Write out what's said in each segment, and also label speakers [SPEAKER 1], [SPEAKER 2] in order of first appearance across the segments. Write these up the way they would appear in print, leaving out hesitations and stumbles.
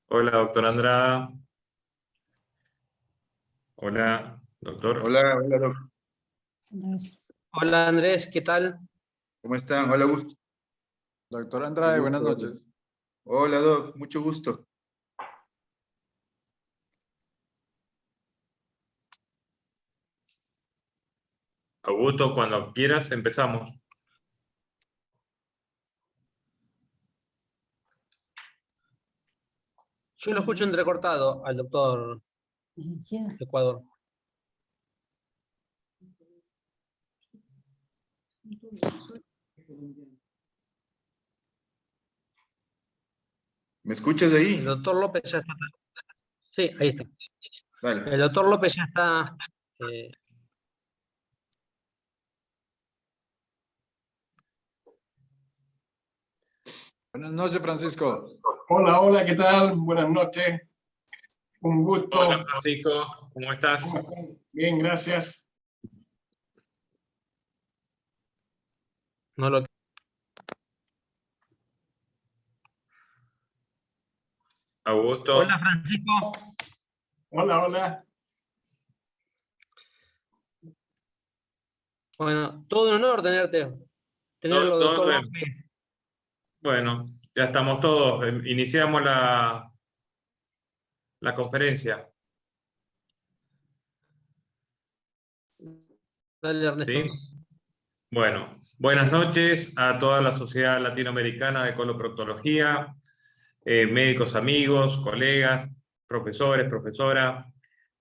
[SPEAKER 1] Hola, doctor Andrada. Hola, doctor.
[SPEAKER 2] Hola, hola, Doc.
[SPEAKER 3] Hola Andrés, ¿qué tal?
[SPEAKER 2] ¿Cómo están? Hola, Augusto.
[SPEAKER 4] Doctor Andrade, buenas noches.
[SPEAKER 2] Hola, Doc. Mucho gusto.
[SPEAKER 1] Augusto, cuando quieras empezamos.
[SPEAKER 3] Yo lo escucho entrecortado al doctor Ecuador.
[SPEAKER 2] ¿Me escuchas ahí?
[SPEAKER 3] El doctor López ya está. Sí, ahí está.
[SPEAKER 2] Dale.
[SPEAKER 3] El doctor López ya está.
[SPEAKER 4] Buenas noches, Francisco.
[SPEAKER 5] Hola, hola, ¿qué tal? Buenas noches. Un gusto.
[SPEAKER 1] Hola, Francisco. ¿Cómo estás?
[SPEAKER 5] ¿Cómo están? Bien, gracias.
[SPEAKER 3] No lo...
[SPEAKER 1] Augusto.
[SPEAKER 3] Hola Francisco.
[SPEAKER 5] Hola, hola.
[SPEAKER 3] Bueno, todo un honor tenerlo,
[SPEAKER 1] Todo
[SPEAKER 3] doctor
[SPEAKER 1] bien.
[SPEAKER 3] López.
[SPEAKER 1] Bueno, ya estamos todos. Iniciamos la conferencia.
[SPEAKER 3] Dale, Ernesto.
[SPEAKER 1] ¿Sí? Bueno, buenas noches a toda la Sociedad Latinoamericana de Coloproctología, médicos amigos, colegas, profesores, profesoras.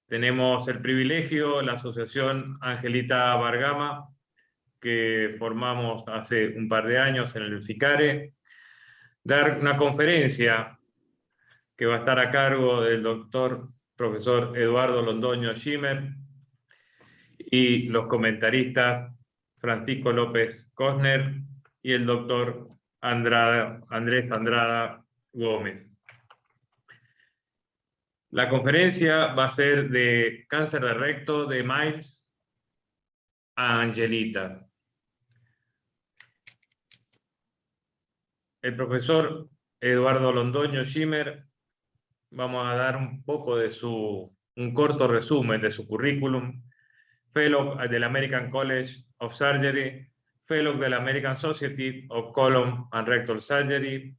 [SPEAKER 1] Tenemos el privilegio, la Asociación Angelita Bargama, que formamos hace un par de años en el FICARE, dar una conferencia que va a estar a cargo del doctor profesor Eduardo Londoño Schimmer y los comentaristas Francisco López Cosner y el doctor Andrés Andrada Gómez. La conferencia va a ser de cáncer de recto de Miles a Angelita. El profesor Eduardo Londoño Schimmer, vamos a dar un poco de un corto resumen de su currículum. Fellow del American College of Surgery, Fellow de la American Society of Colon and Rectal Surgery.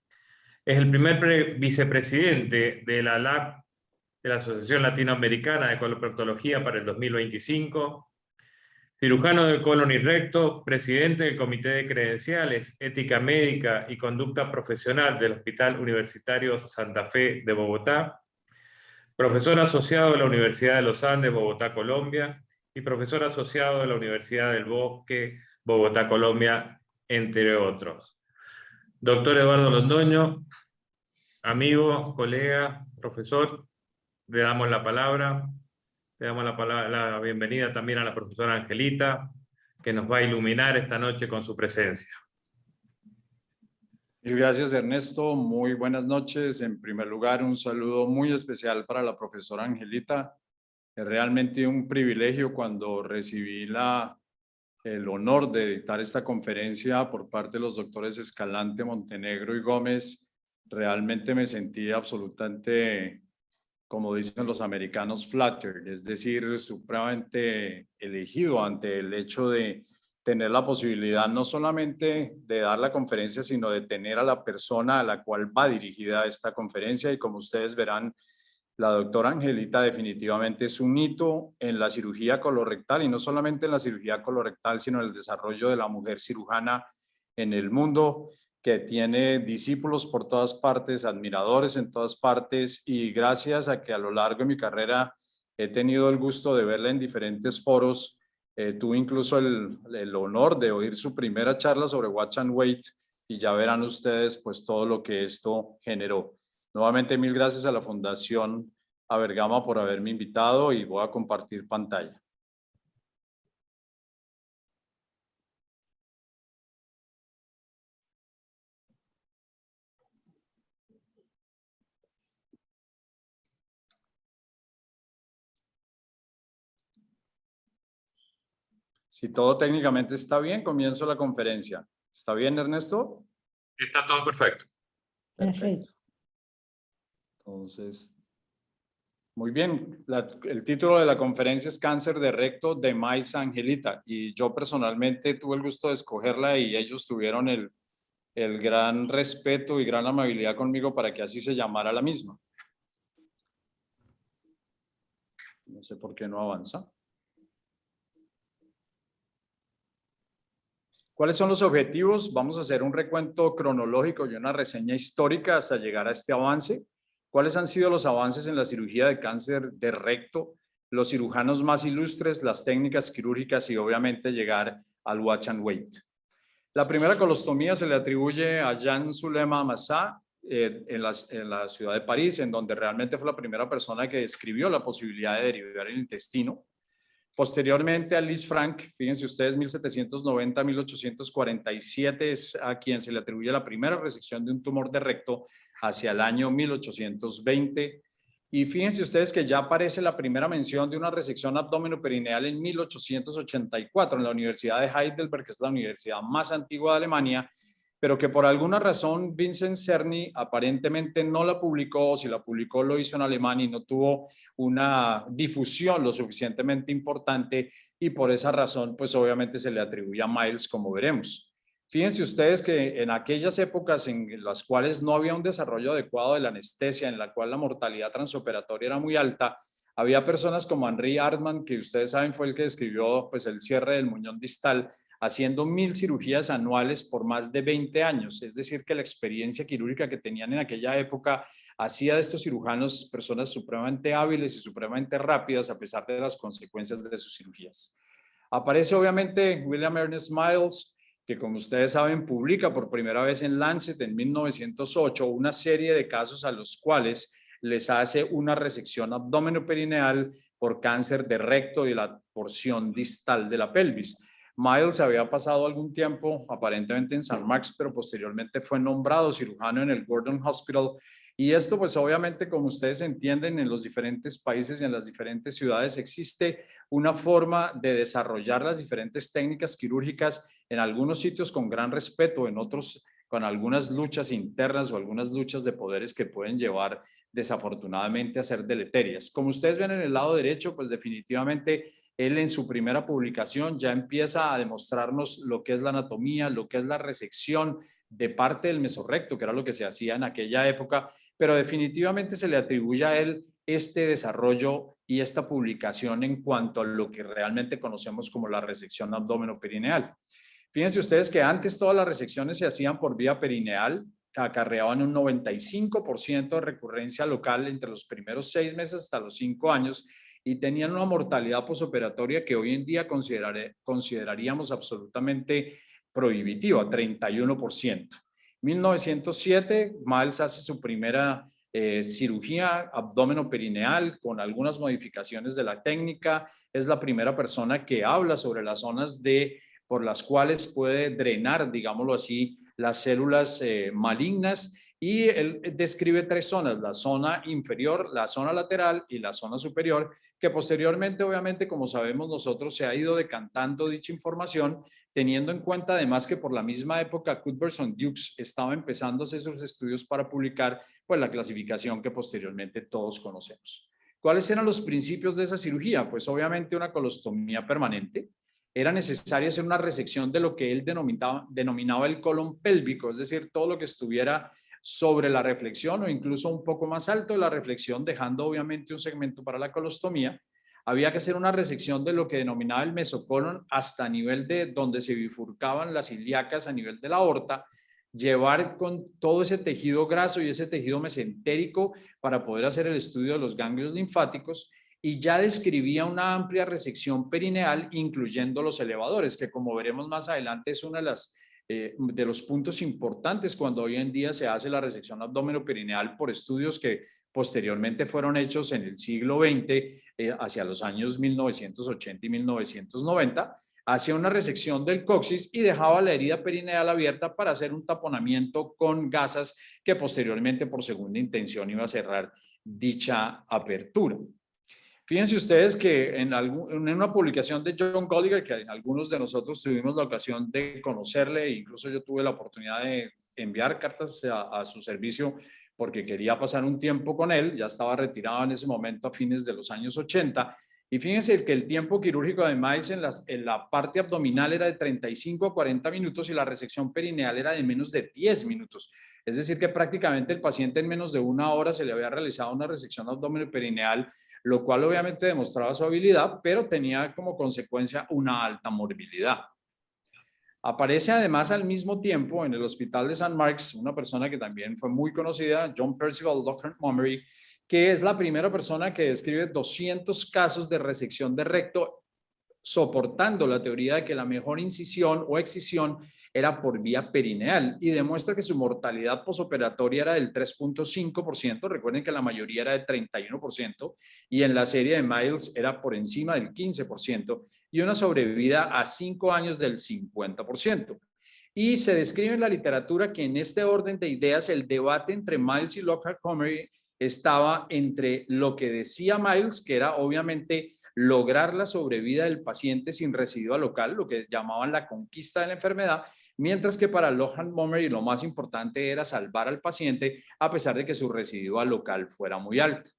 [SPEAKER 1] Es el primer vicepresidente de la LAC, de la Asociación Latinoamericana de Coloproctología para el 2025. Cirujano de colon y recto, presidente del Comité de Credenciales, Ética Médica y Conducta Profesional del Hospital Universitario Santa Fe de Bogotá. Profesor asociado de la Universidad de los Andes, Bogotá, Colombia. Y profesor asociado de la Universidad del Bosque, Bogotá, Colombia, entre otros. Doctor Eduardo Londoño, amigo, colega, profesor, le damos la palabra. Le damos la bienvenida también a la profesora Angelita, que nos va a iluminar esta noche con su presencia.
[SPEAKER 4] Mil gracias, Ernesto. Muy buenas noches. En primer lugar, un saludo muy especial para la profesora Angelita. Es realmente un privilegio cuando recibí el honor de dictar esta conferencia por parte de los doctores Escalante, Montenegro y Gómez. Realmente me sentí absolutamente, como dicen los americanos, flattered, es decir, supremamente elegido ante el hecho de tener la posibilidad no solamente de dar la conferencia, sino de tener a la persona a la cual va dirigida esta conferencia. Y como ustedes verán, la doctora Angelita definitivamente es un hito en la cirugía colorectal, y no solamente en la cirugía colorectal, sino en el desarrollo de la mujer cirujana en el mundo, que tiene discípulos por todas partes, admiradores en todas partes, y gracias a que a lo largo de mi carrera he tenido el gusto de verla en diferentes foros, tuve incluso el honor de oír su primera charla sobre Watch and Wait, y ya verán ustedes pues todo lo que esto generó. Nuevamente, mil gracias a la Fundación Abergama por haberme invitado, y voy a compartir pantalla. Si todo técnicamente está bien, comienzo la conferencia. ¿Está bien, Ernesto?
[SPEAKER 1] Está todo perfecto.
[SPEAKER 4] Perfecto. Entonces, muy bien. El título de la conferencia es Cáncer de recto de Miles Angelita. Y yo personalmente tuve el gusto de escogerla y ellos tuvieron el gran respeto y gran amabilidad conmigo para que así se llamara la misma. No sé por qué no avanza. ¿Cuáles son los objetivos? Vamos a hacer un recuento cronológico y una reseña histórica hasta llegar a este avance. ¿Cuáles han sido los avances en la cirugía de cáncer de recto? Los cirujanos más ilustres, las técnicas quirúrgicas y obviamente llegar al watch and wait. La primera colostomía se le atribuye a Jean Sulema Massa en la ciudad de París, en donde realmente fue la primera persona que describió la posibilidad de derivar el intestino. Posteriormente a Lis Frank, fíjense ustedes, 1790-1847 es a quien se le atribuye la primera resección de un tumor de recto hacia el año 1820. Y fíjense ustedes que ya aparece la primera mención de una resección abdominoperineal en 1884 en la Universidad de Heidelberg, que es la universidad más antigua de Alemania, pero que por alguna razón Vincent Cerny aparentemente no la publicó, o si la publicó lo hizo en Alemania y no tuvo una difusión lo suficientemente importante, y por esa razón pues obviamente se le atribuye a Miles, como veremos. Fíjense ustedes que en aquellas épocas en las cuales no había un desarrollo adecuado de la anestesia, en la cual la mortalidad transoperatoria era muy alta, había personas como Henri Hartmann, que ustedes saben fue el que describió pues el cierre del muñón distal, haciendo 1000 cirugías anuales por más de 20 años. Es decir, que la experiencia quirúrgica que tenían en aquella época hacía de estos cirujanos personas supremamente hábiles y supremamente rápidas a pesar de las consecuencias de sus cirugías. Aparece obviamente William Ernest Miles, que como ustedes saben publica por primera vez en Lancet en 1908 una serie de casos a los cuales les hace una resección abdominoperineal por cáncer de recto y la porción distal de la pelvis. Miles había pasado algún tiempo aparentemente en San Marcos, pero posteriormente fue nombrado cirujano en el Gordon Hospital. Y esto pues obviamente, como ustedes entienden, en los diferentes países y en las diferentes ciudades existe una forma de desarrollar las diferentes técnicas quirúrgicas, en algunos sitios con gran respeto, en otros con algunas luchas internas o algunas luchas de poderes que pueden llevar desafortunadamente a ser deleterias. Como ustedes ven en el lado derecho, pues definitivamente él en su primera publicación ya empieza a demostrarnos lo que es la anatomía, lo que es la resección de parte del mesorrecto, que era lo que se hacía en aquella época, pero definitivamente se le atribuye a él este desarrollo y esta publicación en cuanto a lo que realmente conocemos como la resección abdominoperineal. Fíjense ustedes que antes todas las resecciones se hacían por vía perineal, acarreaban un 95% de recurrencia local entre los primeros 6 meses hasta los 5 años y tenían una mortalidad posoperatoria que hoy en día consideraríamos absolutamente prohibitiva, 31%. 1907, Miles hace su primera cirugía abdominoperineal con algunas modificaciones de la técnica. Es la primera persona que habla sobre las zonas por las cuales puede drenar, digámoslo así, las células malignas, y él describe 3 zonas: la zona inferior, la zona lateral y la zona superior, que posteriormente, obviamente, como sabemos nosotros, se ha ido decantando dicha información, teniendo en cuenta además que por la misma época Cuthbertson-Dukes estaba empezando a hacer sus estudios para publicar pues la clasificación que posteriormente todos conocemos. ¿Cuáles eran los principios de esa cirugía? Pues obviamente una colostomía permanente. Era necesario hacer una resección de lo que él denominaba el colon pélvico, es decir, todo lo que estuviera sobre la reflexión o incluso un poco más alto de la reflexión, dejando obviamente un segmento para la colostomía. Había que hacer una resección de lo que denominaba el mesocolon hasta nivel de donde se bifurcaban las ilíacas a nivel de la aorta, llevar con todo ese tejido graso y ese tejido mesentérico para poder hacer el estudio de los ganglios linfáticos, y ya describía una amplia resección perineal, incluyendo los elevadores, que como veremos más adelante es una de los puntos importantes cuando hoy en día se hace la resección abdominoperineal por estudios que posteriormente fueron hechos en el siglo XX, hacia los años 1980 y 1990, hacía una resección del coxis y dejaba la herida perineal abierta para hacer un taponamiento con gasas que posteriormente por segunda intención iba a cerrar dicha apertura. Fíjense ustedes que en una publicación de John Golliger, que algunos de nosotros tuvimos la ocasión de conocerle, incluso yo tuve la oportunidad de enviar cartas a su servicio porque quería pasar un tiempo con él, ya estaba retirado en ese momento a fines de los años 80, y fíjense que el tiempo quirúrgico de Miles en la parte abdominal era de 35 a 40 minutos y la resección perineal era de menos de 10 minutos. Es decir, que prácticamente el paciente en menos de una hora se le había realizado una resección abdominoperineal, lo cual obviamente demostraba su habilidad, pero tenía como consecuencia una alta morbilidad. Aparece además al mismo tiempo en el Hospital de St. Mark's una persona que también fue muy conocida, John Percival Lockhart Montgomery, que es la primera persona que describe 200 casos de resección de recto, soportando la teoría de que la mejor incisión o excisión era por vía perineal y demuestra que su mortalidad posoperatoria era del 3.5%. Recuerden que la mayoría era de 31% y en la serie de Miles era por encima del 15% y una sobrevida a 5 años del 50%. Y se describe en la literatura que en este orden de ideas el debate entre Miles y Lockhart Montgomery estaba entre lo que decía Miles, que era obviamente lograr la sobrevida del paciente sin residuo local, lo que llamaban la conquista de la enfermedad, mientras que para Lockhart Montgomery lo más importante era salvar al paciente a pesar de que su residuo local fuera muy alto.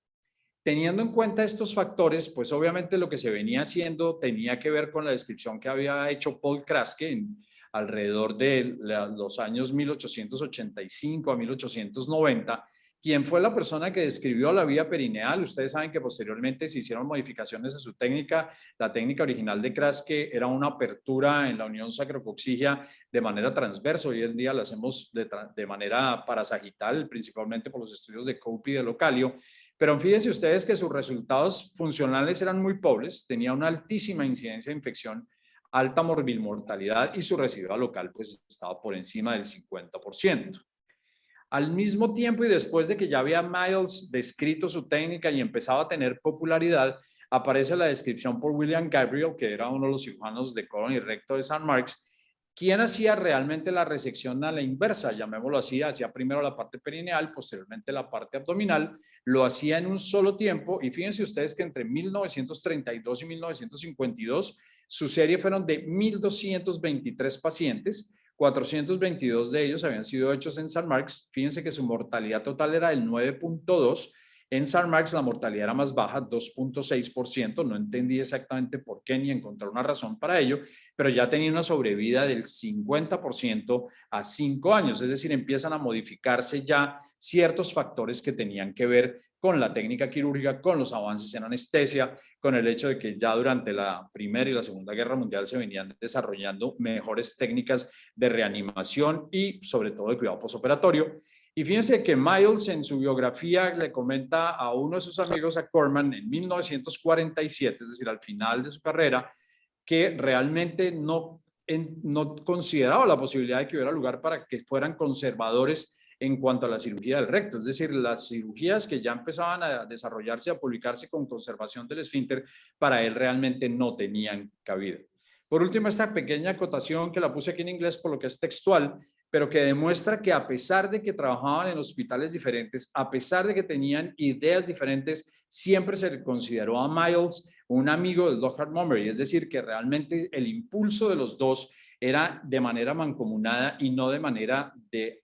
[SPEAKER 4] Teniendo en cuenta estos factores, pues obviamente lo que se venía haciendo tenía que ver con la descripción que había hecho Paul Kraske alrededor de los años 1885 a 1890, quien fue la persona que describió la vía perineal. Ustedes saben que posteriormente se hicieron modificaciones en su técnica. La técnica original de Kraske era una apertura en la unión sacrococcígea de manera transversa. Hoy en día la hacemos de manera parasagital, principalmente por los estudios de Cope y de Localio. Pero fíjense ustedes que sus resultados funcionales eran muy pobres, tenía una altísima incidencia de infección, alta mortalidad y su residuo local pues estaba por encima del 50%. Al mismo tiempo y después de que ya había Miles descrito su técnica y empezaba a tener popularidad, aparece la descripción por William Gabriel, que era uno de los cirujanos de colon y recto de St. Mark's, quien hacía realmente la resección a la inversa, llamémoslo así, hacía primero la parte perineal, posteriormente la parte abdominal, lo hacía en un solo tiempo y fíjense ustedes que entre 1932 y 1952 su serie fueron de 1.223 pacientes, 422 de ellos habían sido hechos en St. Mark's, fíjense que su mortalidad total era del 9.2%, en St. Mark's la mortalidad era más baja, 2.6%, no entendí exactamente por qué ni encontré una razón para ello, pero ya tenía una sobrevida del 50% a 5 años, es decir, empiezan a modificarse ya ciertos factores que tenían que ver con la técnica quirúrgica, con los avances en anestesia, con el hecho de que ya durante la Primera y la Segunda Guerra Mundial se venían desarrollando mejores técnicas de reanimación y sobre todo de cuidado postoperatorio. Y fíjense que Miles en su biografía le comenta a uno de sus amigos, a Corman, en 1947, es decir, al final de su carrera, que realmente no consideraba la posibilidad de que hubiera lugar para que fueran conservadores en cuanto a la cirugía del recto, es decir, las cirugías que ya empezaban a desarrollarse y a publicarse con conservación del esfínter, para él realmente no tenían cabida. Por último, esta pequeña acotación que la puse aquí en inglés por lo que es textual, pero que demuestra que a pesar de que trabajaban en hospitales diferentes, a pesar de que tenían ideas diferentes, siempre se le consideró a Miles un amigo de Lockhart Montgomery, es decir, que realmente el impulso de los dos era de manera mancomunada y no de manera de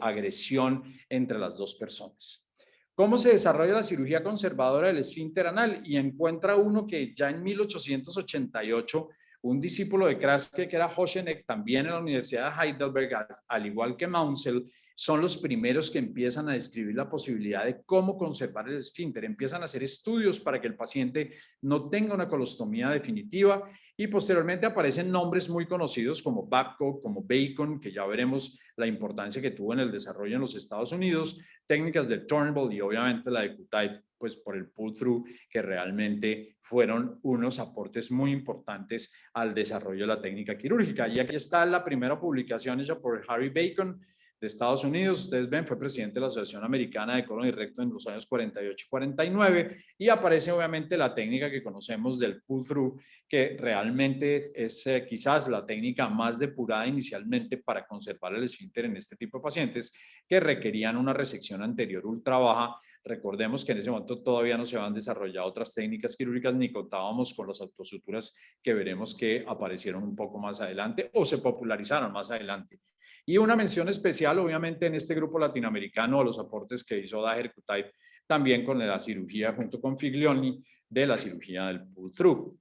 [SPEAKER 4] agresión entre las dos personas. ¿Cómo se desarrolla la cirugía conservadora del esfínter anal? Y encuentra uno que ya en 1888 un discípulo de Kraske, que era Hoschenek, también en la Universidad de Heidelberg, al igual que Maunsell, son los primeros que empiezan a describir la posibilidad de cómo conservar el esfínter. Empiezan a hacer estudios para que el paciente no tenga una colostomía definitiva y posteriormente aparecen nombres muy conocidos como Babcock, como Bacon, que ya veremos la importancia que tuvo en el desarrollo en los Estados Unidos, técnicas de Turnbull y obviamente la de Kutait, pues por el pull-through, que realmente fueron unos aportes muy importantes al desarrollo de la técnica quirúrgica. Y aquí está la primera publicación hecha por Harry Bacon de Estados Unidos. Ustedes ven, fue presidente de la Asociación Americana de Colon y Recto en los años 48 y 49 y aparece obviamente la técnica que conocemos del pull-through, que realmente es quizás la técnica más depurada inicialmente para conservar el esfínter en este tipo de pacientes que requerían una resección anterior ultra baja. Recordemos que en ese momento todavía no se habían desarrollado otras técnicas quirúrgicas ni contábamos con las autosuturas que veremos que aparecieron un poco más adelante o se popularizaron más adelante. Y una mención especial, obviamente, en este grupo latinoamericano a los aportes que hizo Daher Kutay, también con la cirugía junto con Figlioni de la cirugía del pull-through.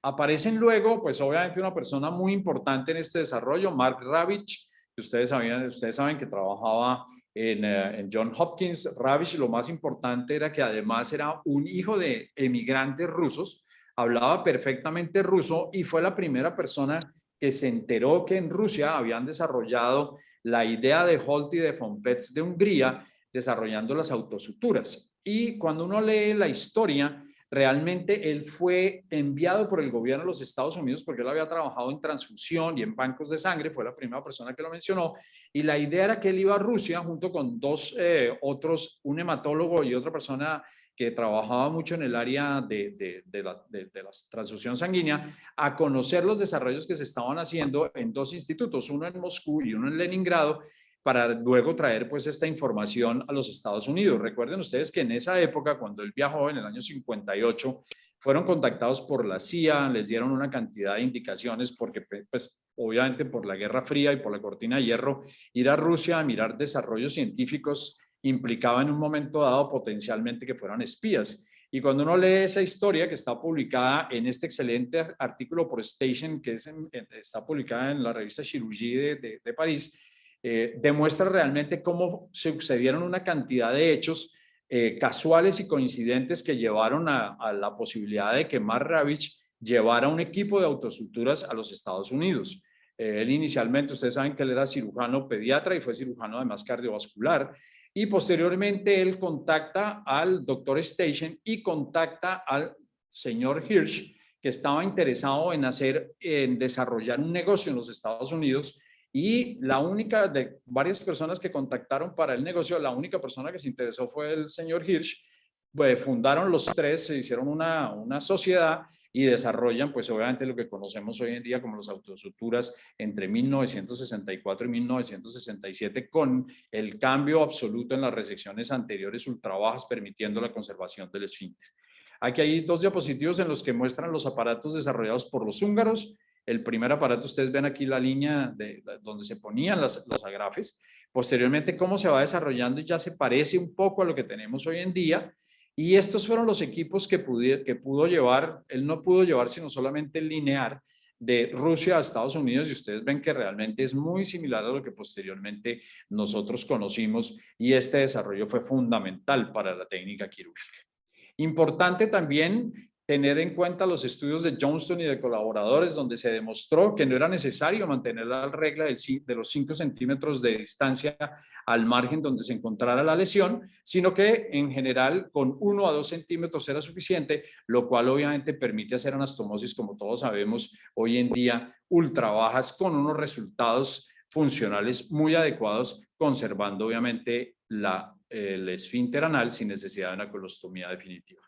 [SPEAKER 4] Aparecen luego, pues obviamente una persona muy importante en este desarrollo, Mark Ravitch, que ustedes saben que trabajaba en John Hopkins. Ravitch, lo más importante era que además era un hijo de emigrantes rusos, hablaba perfectamente ruso y fue la primera persona que se enteró que en Rusia habían desarrollado la idea de Holt y de von Petz de Hungría, desarrollando las autosuturas. Y cuando uno lee la historia, realmente él fue enviado por el gobierno de los Estados Unidos porque él había trabajado en transfusión y en bancos de sangre, fue la primera persona que lo mencionó, y la idea era que él iba a Rusia junto con dos otros, un hematólogo y otra persona que trabajaba mucho en el área de la transfusión sanguínea, a conocer los desarrollos que se estaban haciendo en dos institutos, uno en Moscú y uno en Leningrado, para luego traer pues esta información a los Estados Unidos. Recuerden ustedes que en esa época, cuando él viajó en el año 58, fueron contactados por la CIA, les dieron una cantidad de indicaciones porque pues obviamente por la Guerra Fría y por la cortina de hierro, ir a Rusia a mirar desarrollos científicos implicaba en un momento dado potencialmente que fueran espías. Y cuando uno lee esa historia que está publicada en este excelente artículo por Station, que está publicada en la revista Chirurgie de París, demuestra realmente cómo sucedieron una cantidad de hechos casuales y coincidentes que llevaron a la posibilidad de que Mark Ravitch llevara un equipo de autosuturas a los Estados Unidos. Él inicialmente, ustedes saben que él era cirujano pediatra y fue cirujano además cardiovascular, y posteriormente él contacta al doctor Station y contacta al señor Hirsch, que estaba interesado en desarrollar un negocio en los Estados Unidos. Y la única de varias personas que contactaron para el negocio, la única persona que se interesó fue el señor Hirsch. Pues fundaron los tres, se hicieron una sociedad y desarrollan pues obviamente lo que conocemos hoy en día como las autosuturas entre 1964 y 1967, con el cambio absoluto en las resecciones anteriores ultrabajas, permitiendo la conservación del esfínter. Aquí hay dos diapositivos en los que muestran los aparatos desarrollados por los húngaros. El primer aparato, ustedes ven aquí la línea donde se ponían los agrafes. Posteriormente, cómo se va desarrollando y ya se parece un poco a lo que tenemos hoy en día. Y estos fueron los equipos que pudo llevar. Él no pudo llevar sino solamente el linear de Rusia a Estados Unidos, y ustedes ven que realmente es muy similar a lo que posteriormente nosotros conocimos, y este desarrollo fue fundamental para la técnica quirúrgica. Importante también tener en cuenta los estudios de Johnston y de colaboradores, donde se demostró que no era necesario mantener la regla de los 5 centímetros de distancia al margen donde se encontrara la lesión, sino que en general con 1 a 2 centímetros era suficiente, lo cual obviamente permite hacer anastomosis, como todos sabemos, hoy en día ultra bajas, con unos resultados funcionales muy adecuados, conservando obviamente el esfínter anal sin necesidad de una colostomía definitiva.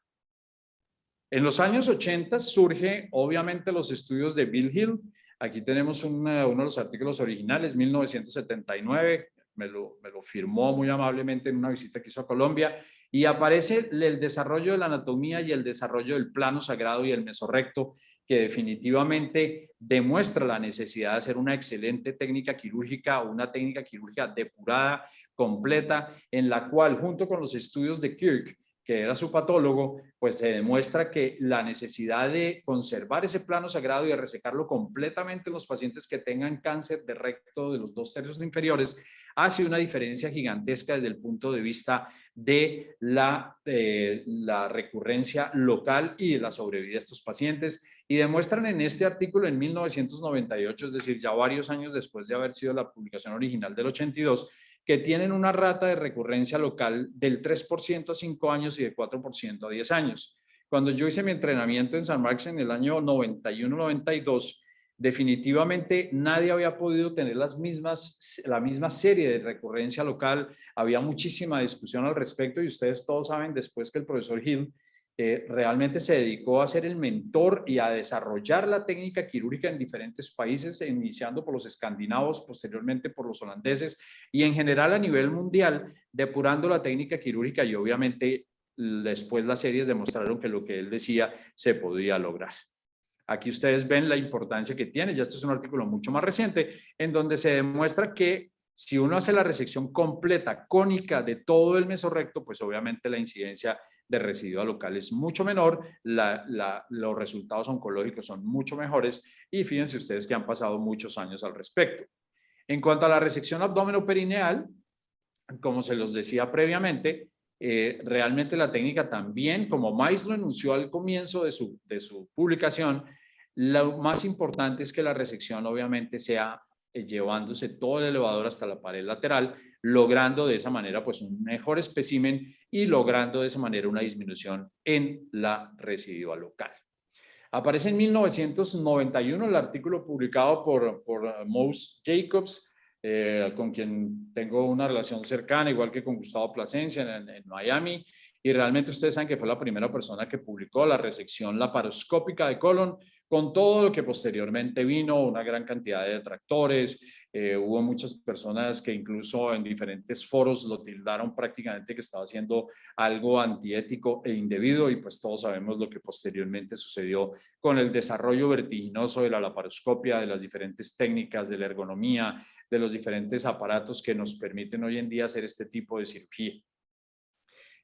[SPEAKER 4] En los años 80 surge obviamente los estudios de Bill Hill. Aquí tenemos uno de los artículos originales, 1979, me lo firmó muy amablemente en una visita que hizo a Colombia, y aparece el desarrollo de la anatomía y el desarrollo del plano sagrado y el mesorrecto, que definitivamente demuestra la necesidad de hacer una excelente técnica quirúrgica, una técnica quirúrgica depurada, completa, en la cual junto con los estudios de Kirk, que era su patólogo, pues se demuestra que la necesidad de conservar ese plano sagrado y de resecarlo completamente en los pacientes que tengan cáncer de recto de los 2 tercios inferiores hace una diferencia gigantesca desde el punto de vista de la recurrencia local y de la sobrevida de estos pacientes, y demuestran en este artículo en 1998, es decir, ya varios años después de haber sido la publicación original del 82, que tienen una rata de recurrencia local del 3% a 5 años y de 4% a 10 años. Cuando yo hice mi entrenamiento en San Marcos en el año 91-92, definitivamente nadie había podido tener la misma serie de recurrencia local. Había muchísima discusión al respecto, y ustedes todos saben después que el profesor Hill realmente se dedicó a ser el mentor y a desarrollar la técnica quirúrgica en diferentes países, iniciando por los escandinavos, posteriormente por los holandeses, y en general a nivel mundial, depurando la técnica quirúrgica, y obviamente después las series demostraron que lo que él decía se podía lograr. Aquí ustedes ven la importancia que tiene, ya este es un artículo mucho más reciente, en donde se demuestra que si uno hace la resección completa, cónica de todo el mesorrecto, pues obviamente la incidencia de residuo local es mucho menor, los resultados oncológicos son mucho mejores y fíjense ustedes que han pasado muchos años al respecto. En cuanto a la resección abdominoperineal, como se los decía previamente, realmente la técnica también, como Mais lo enunció al comienzo de su publicación, lo más importante es que la resección obviamente sea llevándose todo el elevador hasta la pared lateral, logrando de esa manera pues un mejor espécimen y logrando de esa manera una disminución en la residual local. Aparece en 1991 el artículo publicado por Mose Jacobs, con quien tengo una relación cercana, igual que con Gustavo Plasencia en Miami, y realmente ustedes saben que fue la primera persona que publicó la resección laparoscópica de colon, con todo lo que posteriormente vino, una gran cantidad de detractores, hubo muchas personas que incluso en diferentes foros lo tildaron prácticamente que estaba haciendo algo antiético e indebido, y pues todos sabemos lo que posteriormente sucedió con el desarrollo vertiginoso de la laparoscopia, de las diferentes técnicas, de la ergonomía, de los diferentes aparatos que nos permiten hoy en día hacer este tipo de cirugía.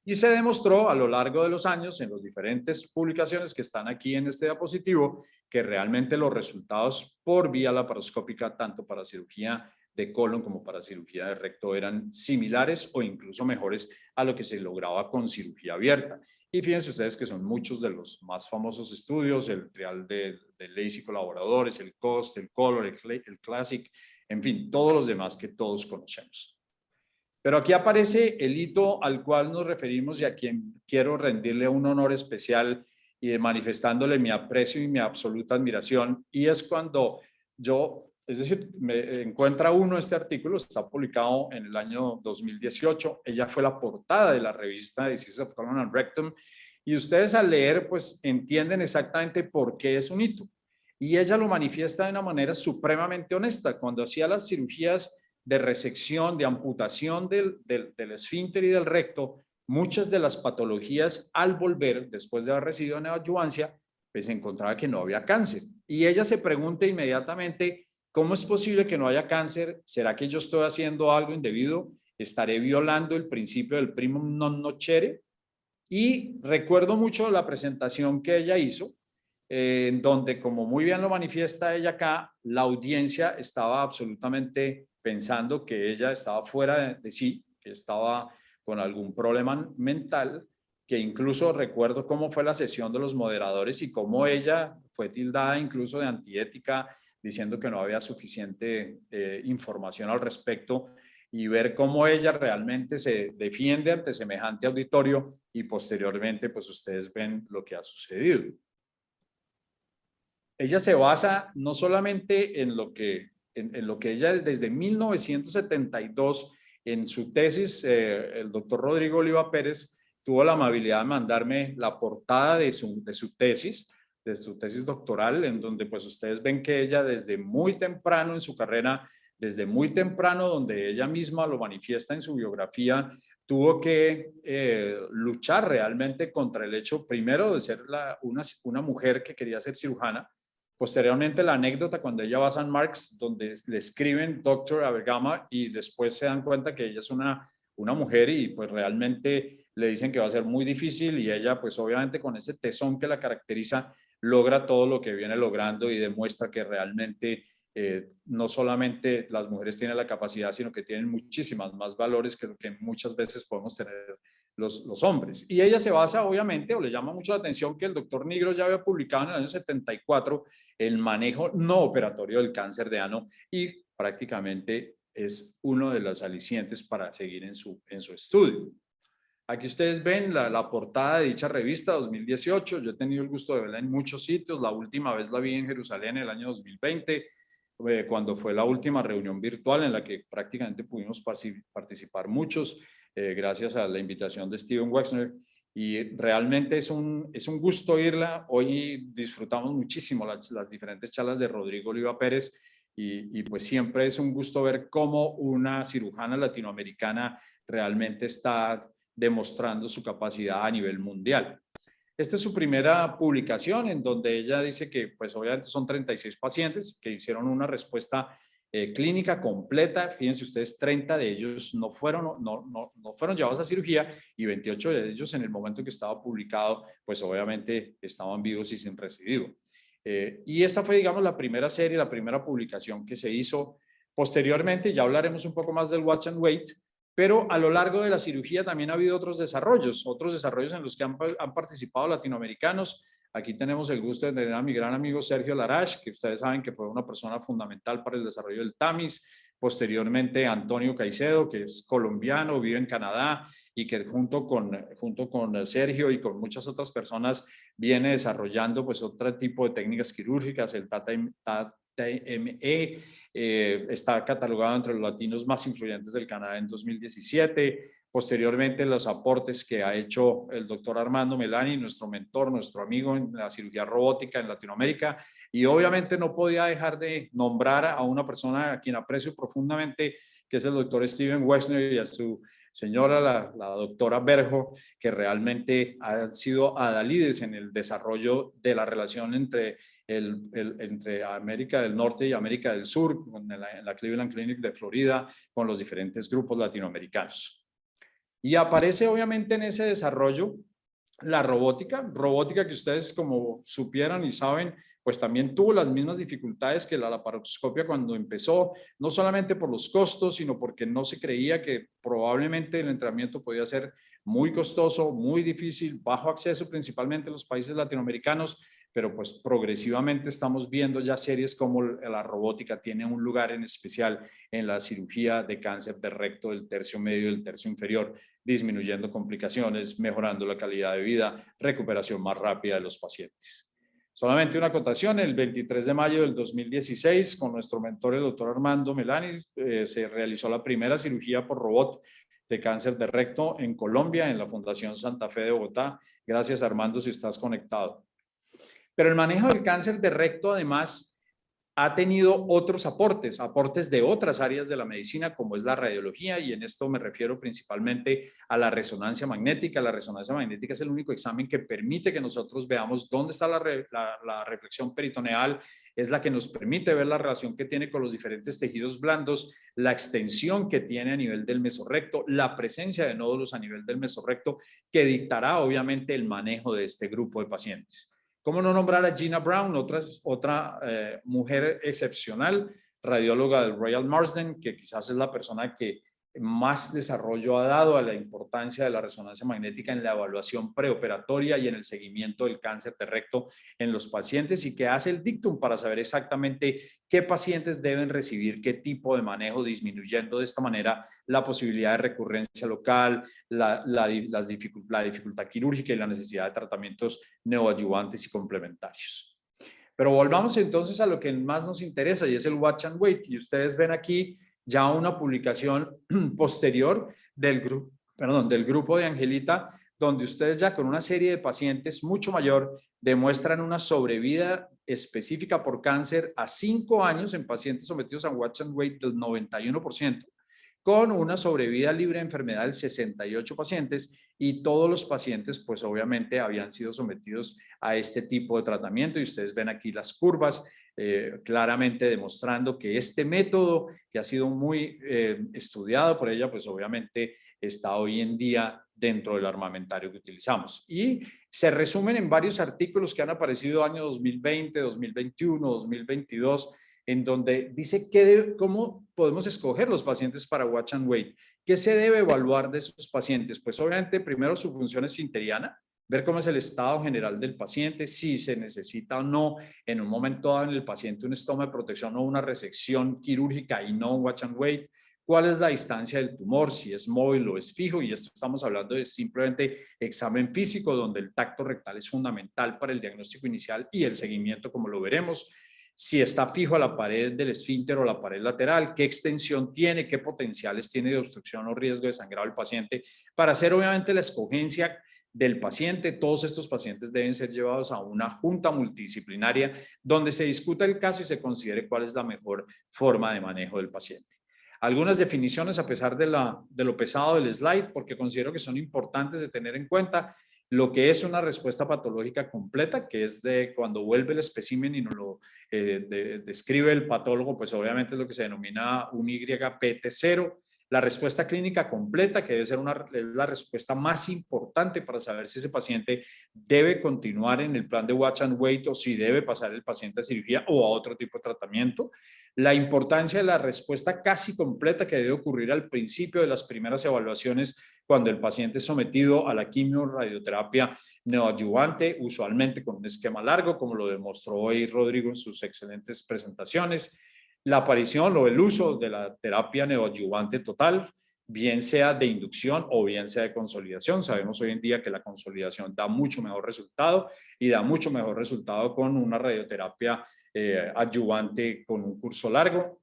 [SPEAKER 4] Y se demostró a lo largo de los años en las diferentes publicaciones que están aquí en este diapositivo que realmente los resultados por vía laparoscópica, tanto para cirugía de colon como para cirugía de recto, eran similares o incluso mejores a lo que se lograba con cirugía abierta. Y fíjense ustedes que son muchos de los más famosos estudios, el trial de LACI colaboradores, el COST, el COLOR, el CLASSIC, en fin, todos los demás que todos conocemos. Pero aquí aparece el hito al cual nos referimos y a quien quiero rendirle un honor especial y manifestándole mi aprecio y mi absoluta admiración, y es cuando yo, es decir, me encuentra uno este artículo, está publicado en el año 2018, ella fue la portada de la revista Disease of Colon and Rectum, y ustedes al leer pues entienden exactamente por qué es un hito. Y ella lo manifiesta de una manera supremamente honesta. Cuando hacía las cirugías de resección, de amputación del esfínter y del recto, muchas de las patologías al volver, después de haber recibido neoadyuvancia, pues se encontraba que no había cáncer. Y ella se pregunta inmediatamente, ¿cómo es posible que no haya cáncer? ¿Será que yo estoy haciendo algo indebido? ¿Estaré violando el principio del primum non nocere? Y recuerdo mucho la presentación que ella hizo, en donde, como muy bien lo manifiesta ella acá, la audiencia estaba absolutamente pensando que ella estaba fuera de sí, que estaba con algún problema mental, que incluso recuerdo cómo fue la sesión de los moderadores y cómo ella fue tildada incluso de antiética, diciendo que no había suficiente información al respecto, y ver cómo ella realmente se defiende ante semejante auditorio, y posteriormente pues ustedes ven lo que ha sucedido. Ella se basa no solamente en lo que ella desde 1972 en su tesis, el doctor Rodrigo Oliva Pérez tuvo la amabilidad de mandarme la portada de su tesis doctoral, en donde pues ustedes ven que ella desde muy temprano en su carrera, desde muy temprano, donde ella misma lo manifiesta en su biografía, tuvo que luchar realmente contra el hecho, primero, de ser una mujer que quería ser cirujana. Posteriormente, la anécdota cuando ella va a San Marcos, donde le escriben Doctor a Bergama y después se dan cuenta que ella es una mujer y pues realmente le dicen que va a ser muy difícil, y ella pues obviamente con ese tesón que la caracteriza logra todo lo que viene logrando y demuestra que realmente no solamente las mujeres tienen la capacidad, sino que tienen muchísimas más valores que lo que muchas veces podemos tener los hombres. Y ella se basa obviamente, o le llama mucho la atención, que el doctor Nigro ya había publicado en el año 74 el manejo no operatorio del cáncer de ano, y prácticamente es uno de los alicientes para seguir en su estudio. Aquí ustedes ven la portada de dicha revista 2018. Yo he tenido el gusto de verla en muchos sitios. La última vez la vi en Jerusalén en el año 2020, cuando fue la última reunión virtual en la que prácticamente pudimos participar muchos, gracias a la invitación de Steven Wexner. Y realmente es un gusto oírla. Hoy disfrutamos muchísimo las diferentes charlas de Rodrigo Oliva Pérez, y pues siempre es un gusto ver cómo una cirujana latinoamericana realmente está demostrando su capacidad a nivel mundial. Esta es su primera publicación en donde ella dice que pues obviamente son 36 pacientes que hicieron una respuesta clínica completa. Fíjense ustedes, 30 de ellos no fueron llevados a cirugía y 28 de ellos en el momento en que estaba publicado, pues obviamente estaban vivos y sin recidivo. Y esta fue, digamos, la primera serie, la primera publicación que se hizo. Posteriormente, ya hablaremos un poco más del Watch and Wait, pero a lo largo de la cirugía también ha habido otros desarrollos en los que han participado latinoamericanos. Aquí tenemos el gusto de tener a mi gran amigo Sergio Larache, que ustedes saben que fue una persona fundamental para el desarrollo del TAMIS. Posteriormente, Antonio Caicedo, que es colombiano, vive en Canadá y que junto con Sergio y con muchas otras personas viene desarrollando pues otro tipo de técnicas quirúrgicas, el TATA-ME, está catalogado entre los latinos más influyentes del Canadá en 2017. Posteriormente, los aportes que ha hecho el doctor Armando Melani, nuestro mentor, nuestro amigo en la cirugía robótica en Latinoamérica. Y obviamente no podía dejar de nombrar a una persona a quien aprecio profundamente, que es el doctor Steven Wexner, y a su señora, la doctora Berjo, que realmente han sido adalides en el desarrollo de la relación entre América del Norte y América del Sur, en la Cleveland Clinic de Florida, con los diferentes grupos latinoamericanos. Y aparece obviamente en ese desarrollo la robótica que ustedes como supieran y saben, pues también tuvo las mismas dificultades que la laparoscopia cuando empezó, no solamente por los costos, sino porque no se creía que probablemente el entrenamiento podía ser muy costoso, muy difícil, bajo acceso principalmente en los países latinoamericanos, pero pues progresivamente estamos viendo ya series como la robótica tiene un lugar en especial en la cirugía de cáncer de recto del tercio medio y del tercio inferior, disminuyendo complicaciones, mejorando la calidad de vida, recuperación más rápida de los pacientes. Solamente una acotación, el 23 de mayo del 2016, con nuestro mentor, el doctor Armando Melani, se realizó la primera cirugía por robot de cáncer de recto en Colombia, en la Fundación Santa Fe de Bogotá. Gracias, Armando, si estás conectado. Pero el manejo del cáncer de recto, además, ha tenido otros aportes de otras áreas de la medicina, como es la radiología, y en esto me refiero principalmente a la resonancia magnética. La resonancia magnética es el único examen que permite que nosotros veamos dónde está la reflexión peritoneal, es la que nos permite ver la relación que tiene con los diferentes tejidos blandos, la extensión que tiene a nivel del mesorrecto, la presencia de nódulos a nivel del mesorrecto, que dictará obviamente el manejo de este grupo de pacientes. ¿Cómo no nombrar a Gina Brown, otra mujer excepcional, radióloga del Royal Marsden, que quizás es la persona que más desarrollo ha dado a la importancia de la resonancia magnética en la evaluación preoperatoria y en el seguimiento del cáncer de recto en los pacientes, y que hace el dictum para saber exactamente qué pacientes deben recibir qué tipo de manejo, disminuyendo de esta manera la posibilidad de recurrencia local, la dificultad quirúrgica y la necesidad de tratamientos neoadyuvantes y complementarios. Pero volvamos entonces a lo que más nos interesa, y es el Watch and Wait. Y ustedes ven aquí ya una publicación posterior del grupo de Angelita, donde ustedes ya con una serie de pacientes mucho mayor demuestran una sobrevida específica por cáncer a 5 años en pacientes sometidos a Watch and Wait del 91%, con una sobrevida libre de enfermedad del 68 pacientes, y todos los pacientes pues obviamente habían sido sometidos a este tipo de tratamiento, y ustedes ven aquí las curvas claramente demostrando que este método, que ha sido muy estudiado por ella, pues obviamente está hoy en día dentro del armamentario que utilizamos. Y se resumen en varios artículos que han aparecido año 2020, 2021, 2022, en donde dice cómo podemos escoger los pacientes para Watch and Wait. ¿Qué se debe evaluar de esos pacientes? Pues obviamente primero su función esfinteriana, ver cómo es el estado general del paciente, si se necesita o no en un momento dado en el paciente un estoma de protección o una resección quirúrgica y no un Watch and Wait. ¿Cuál es la distancia del tumor? Si es móvil o es fijo, y esto estamos hablando de simplemente examen físico, donde el tacto rectal es fundamental para el diagnóstico inicial y el seguimiento, como lo veremos. Si está fijo a la pared del esfínter o la pared lateral, qué extensión tiene, qué potenciales tiene de obstrucción o riesgo de sangrado el paciente, para hacer obviamente la escogencia del paciente. Todos estos pacientes deben ser llevados a una junta multidisciplinaria donde se discuta el caso y se considere cuál es la mejor forma de manejo del paciente. Algunas definiciones, a pesar de lo pesado del slide, porque considero que son importantes de tener en cuenta. lo que es una respuesta patológica completa, que es de cuando vuelve el espécimen y nos lo describe el patólogo, pues obviamente es lo que se denomina un YPT0. La respuesta clínica completa, que debe ser es la respuesta más importante para saber si ese paciente debe continuar en el plan de watch and wait o si debe pasar el paciente a cirugía o a otro tipo de tratamiento. La importancia de la respuesta casi completa que debe ocurrir al principio de las primeras evaluaciones cuando el paciente es sometido a la quimio-radioterapia neoadyuvante, usualmente con un esquema largo, como lo demostró hoy Rodrigo en sus excelentes presentaciones. La aparición o el uso de la terapia neoadyuvante total, bien sea de inducción o bien sea de consolidación. Sabemos hoy en día que la consolidación da mucho mejor resultado y da mucho mejor resultado con una radioterapia adyuvante con un curso largo.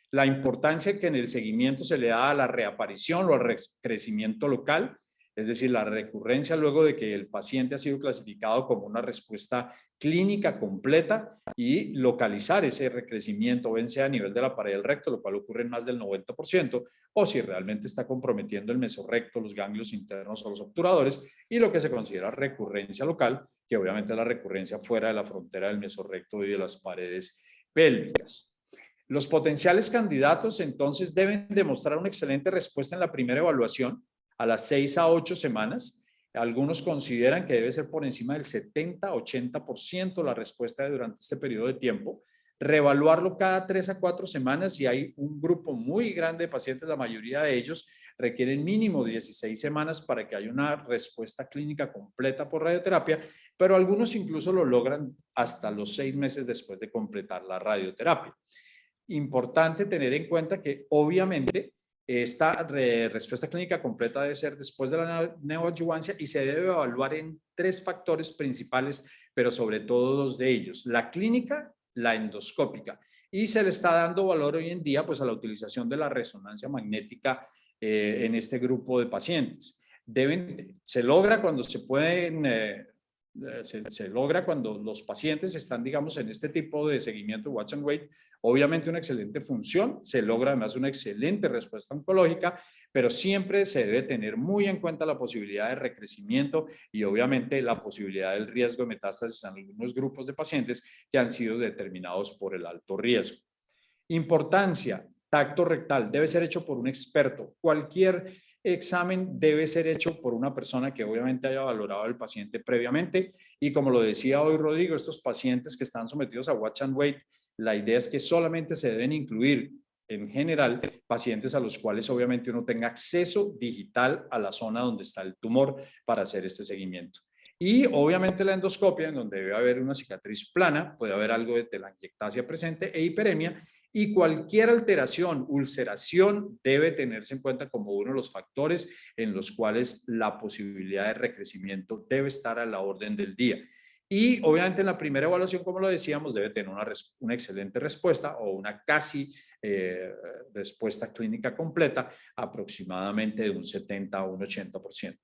[SPEAKER 4] La importancia que en el seguimiento se le da a la reaparición o al crecimiento local, es decir, la recurrencia luego de que el paciente ha sido clasificado como una respuesta clínica completa y localizar ese recrecimiento, bien sea a nivel de la pared del recto, lo cual ocurre en más del 90%, o si realmente está comprometiendo el mesorrecto, los ganglios internos o los obturadores, y lo que se considera recurrencia local, que obviamente es la recurrencia fuera de la frontera del mesorrecto y de las paredes pélvicas. Los potenciales candidatos entonces deben demostrar una excelente respuesta en la primera evaluación a las 6 a 8 semanas. Algunos consideran que debe ser por encima del 70-80% la respuesta durante este periodo de tiempo. Reevaluarlo cada 3 a 4 semanas y hay un grupo muy grande de pacientes, la mayoría de ellos requieren mínimo 16 semanas para que haya una respuesta clínica completa por radioterapia, pero algunos incluso lo logran hasta los 6 meses después de completar la radioterapia. Importante tener en cuenta que obviamente esta respuesta clínica completa debe ser después de la neoadyuvancia y se debe evaluar en 3 factores principales, pero sobre todo 2 de ellos, la clínica, la endoscópica. Y se le está dando valor hoy en día pues a la utilización de la resonancia magnética en este grupo de pacientes. Se logra cuando se pueden... Se logra cuando los pacientes están, digamos, en este tipo de seguimiento watch and wait, obviamente una excelente función, se logra además una excelente respuesta oncológica, pero siempre se debe tener muy en cuenta la posibilidad de recrecimiento y obviamente la posibilidad del riesgo de metástasis en algunos grupos de pacientes que han sido determinados por el alto riesgo. Importancia, tacto rectal debe ser hecho por un experto. Cualquier examen debe ser hecho por una persona que obviamente haya valorado al paciente previamente y como lo decía hoy Rodrigo, estos pacientes que están sometidos a watch and wait, la idea es que solamente se deben incluir en general pacientes a los cuales obviamente uno tenga acceso digital a la zona donde está el tumor para hacer este seguimiento. Y obviamente la endoscopia, en donde debe haber una cicatriz plana, puede haber algo de telangiectasia presente e hiperemia, y cualquier alteración, ulceración, debe tenerse en cuenta como uno de los factores en los cuales la posibilidad de recrecimiento debe estar a la orden del día. Y obviamente en la primera evaluación, como lo decíamos, debe tener una excelente respuesta o una casi respuesta clínica completa, aproximadamente de un 70 a un 80%.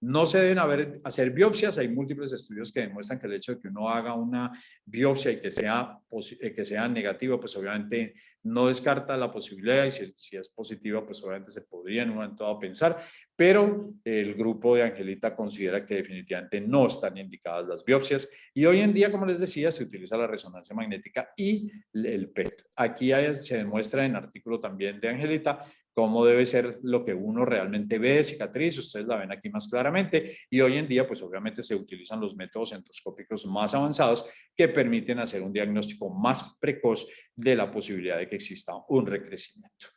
[SPEAKER 4] No se deben hacer biopsias, hay múltiples estudios que demuestran que el hecho de que uno haga una biopsia y que sea negativa, pues obviamente no descarta la posibilidad y si es positiva, pues obviamente se podría en un momento dado pensar, pero el grupo de Angelita considera que definitivamente no están indicadas las biopsias y hoy en día, como les decía, se utiliza la resonancia magnética y el PET. Aquí se demuestra en artículo también de Angelita cómo debe ser lo que uno realmente ve de cicatriz, ustedes la ven aquí más claramente, y hoy en día pues obviamente se utilizan los métodos endoscópicos más avanzados que permiten hacer un diagnóstico más precoz de la posibilidad de que exista un recrecimiento.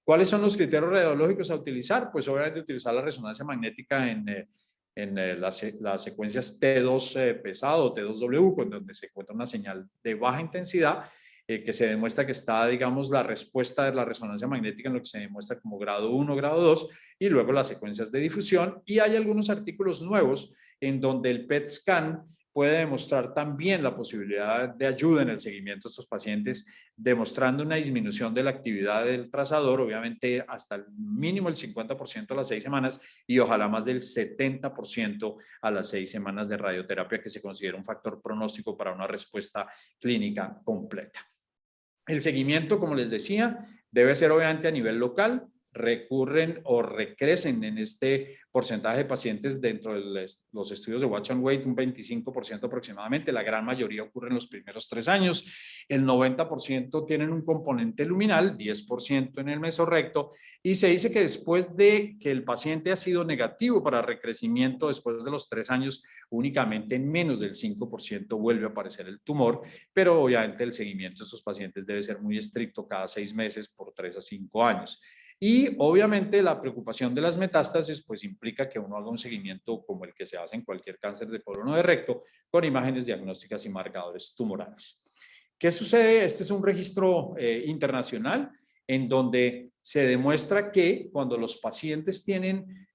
[SPEAKER 4] ¿Cuáles son los criterios radiológicos a utilizar? Pues obviamente utilizar la resonancia magnética en las secuencias T2 pesado o T2W, donde se encuentra una señal de baja intensidad, que se demuestra que está, digamos, la respuesta de la resonancia magnética en lo que se demuestra como grado 1, grado 2, y luego las secuencias de difusión. Y hay algunos artículos nuevos en donde el PET scan puede demostrar también la posibilidad de ayuda en el seguimiento de estos pacientes, demostrando una disminución de la actividad del trazador, obviamente hasta el mínimo el 50% a las 6 semanas y ojalá más del 70% a las 6 semanas de radioterapia, que se considera un factor pronóstico para una respuesta clínica completa. El seguimiento, como les decía, debe ser obviamente a nivel local. recurren o recrecen en este porcentaje de pacientes dentro de los estudios de Watch and Wait, un 25% aproximadamente. La gran mayoría ocurre en los primeros 3 años. El 90% tienen un componente luminal, 10% en el mesorrecto, y se dice que después de que el paciente ha sido negativo para recrecimiento, después de los 3 años, únicamente en menos del 5% vuelve a aparecer el tumor, pero obviamente el seguimiento de estos pacientes debe ser muy estricto cada 6 meses por 3 a 5 años. Y obviamente la preocupación de las metástasis pues implica que uno haga un seguimiento como el que se hace en cualquier cáncer de colon o de recto, con imágenes diagnósticas y marcadores tumorales. ¿Qué sucede? Este es un registro internacional en donde se demuestra que cuando los pacientes tienen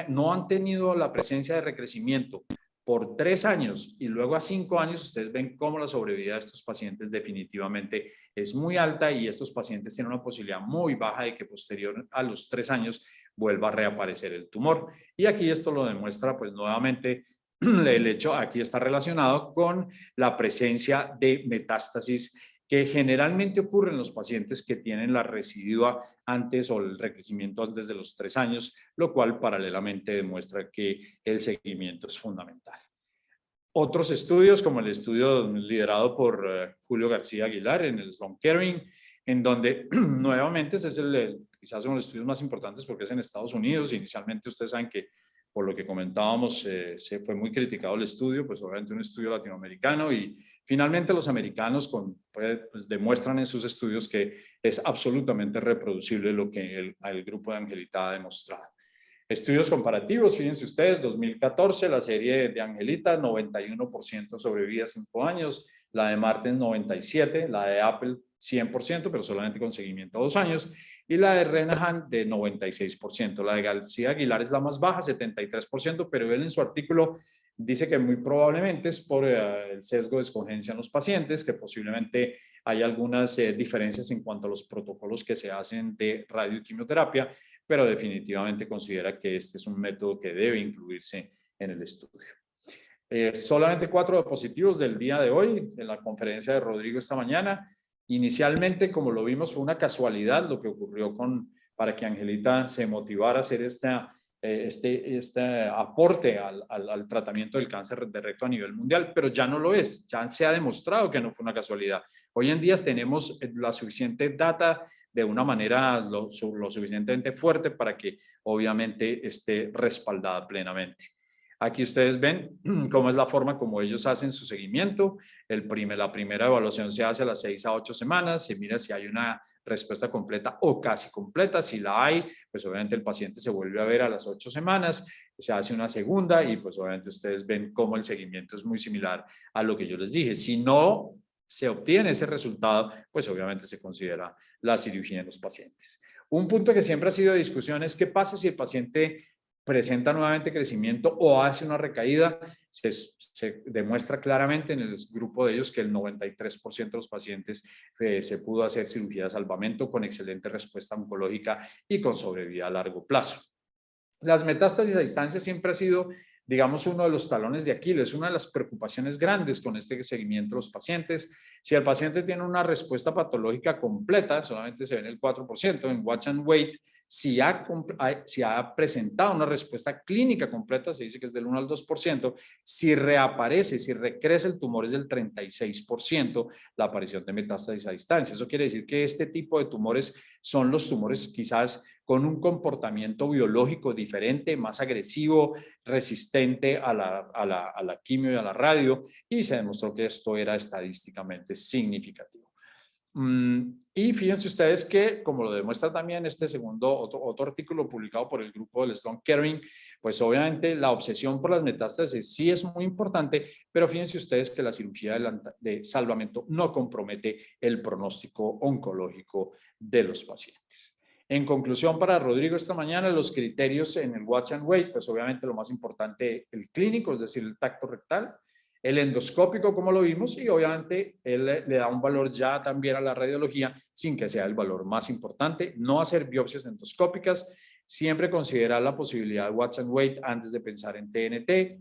[SPEAKER 4] no han tenido la presencia de recrecimiento por 3 años y luego a 5 años, ustedes ven cómo la sobrevida de estos pacientes definitivamente es muy alta y estos pacientes tienen una posibilidad muy baja de que posterior a los 3 años vuelva a reaparecer el tumor. Y aquí esto lo demuestra pues nuevamente el hecho, aquí está relacionado con la presencia de metástasis que generalmente ocurre en los pacientes que tienen la recidua antes o el recrecimiento antes de los 3 años, lo cual paralelamente demuestra que el seguimiento es fundamental. Otros estudios, como el estudio liderado por Julio García Aguilar en el Sloan Kettering, en donde nuevamente ese es quizás uno de los estudios más importantes porque es en Estados Unidos. Inicialmente ustedes saben que por lo que comentábamos, se fue muy criticado el estudio, pues obviamente un estudio latinoamericano y finalmente los americanos pues, demuestran en sus estudios que es absolutamente reproducible lo que el grupo de Angelita ha demostrado. Estudios comparativos, fíjense ustedes, 2014, la serie de Angelita, 91% sobrevivía 5 años, la de Martens 97%, la de Apple 100%, pero solamente con seguimiento a 2 años, y la de Renahan de 96%. La de García Aguilar es la más baja, 73%, pero él en su artículo dice que muy probablemente es por el sesgo de escogencia en los pacientes, que posiblemente hay algunas diferencias en cuanto a los protocolos que se hacen de radioquimioterapia, pero definitivamente considera que este es un método que debe incluirse en el estudio. Solamente 4 positivos del día de hoy, en la conferencia de Rodrigo esta mañana. Inicialmente, como lo vimos, fue una casualidad lo que ocurrió para que Angelita se motivara a hacer este aporte al tratamiento del cáncer de recto a nivel mundial, pero ya no lo es, ya se ha demostrado que no fue una casualidad. Hoy en día tenemos la suficiente data de una manera lo suficientemente fuerte para que obviamente esté respaldada plenamente. Aquí ustedes ven cómo es la forma como ellos hacen su seguimiento. La primera evaluación se hace a las 6 a 8 semanas, se mira si hay una respuesta completa o casi completa. Si la hay, pues obviamente el paciente se vuelve a ver a las 8 semanas, se hace una segunda y pues obviamente ustedes ven cómo el seguimiento es muy similar a lo que yo les dije. Si no se obtiene ese resultado, pues obviamente se considera la cirugía en los pacientes. Un punto que siempre ha sido de discusión es qué pasa si el paciente presenta nuevamente crecimiento o hace una recaída. Se demuestra claramente en el grupo de ellos que el 93% de los pacientes se pudo hacer cirugía de salvamento con excelente respuesta oncológica y con sobrevida a largo plazo. Las metástasis a distancia siempre ha sido, digamos, uno de los talones de Aquiles, una de las preocupaciones grandes con este seguimiento de los pacientes. Si el paciente tiene una respuesta patológica completa, solamente se ve en el 4%, en Watch and Wait, si ha presentado una respuesta clínica completa, se dice que es del 1 al 2%, si reaparece, si recrece el tumor es del 36% la aparición de metástasis a distancia. Eso quiere decir que este tipo de tumores son los tumores quizás con un comportamiento biológico diferente, más agresivo, resistente a la quimio y a la radio, y se demostró que esto era estadísticamente significativo. Y fíjense ustedes que, como lo demuestra también este otro artículo publicado por el grupo del Sloan Kettering, pues obviamente la obsesión por las metástasis sí es muy importante, pero fíjense ustedes que la cirugía de salvamento no compromete el pronóstico oncológico de los pacientes. En conclusión, para Rodrigo esta mañana, los criterios en el Watch and Wait, pues obviamente lo más importante, el clínico, es decir, el tacto rectal, el endoscópico, como lo vimos, y obviamente él le da un valor ya también a la radiología, sin que sea el valor más importante. No hacer biopsias endoscópicas, siempre considerar la posibilidad de Watch and Wait antes de pensar en TNT,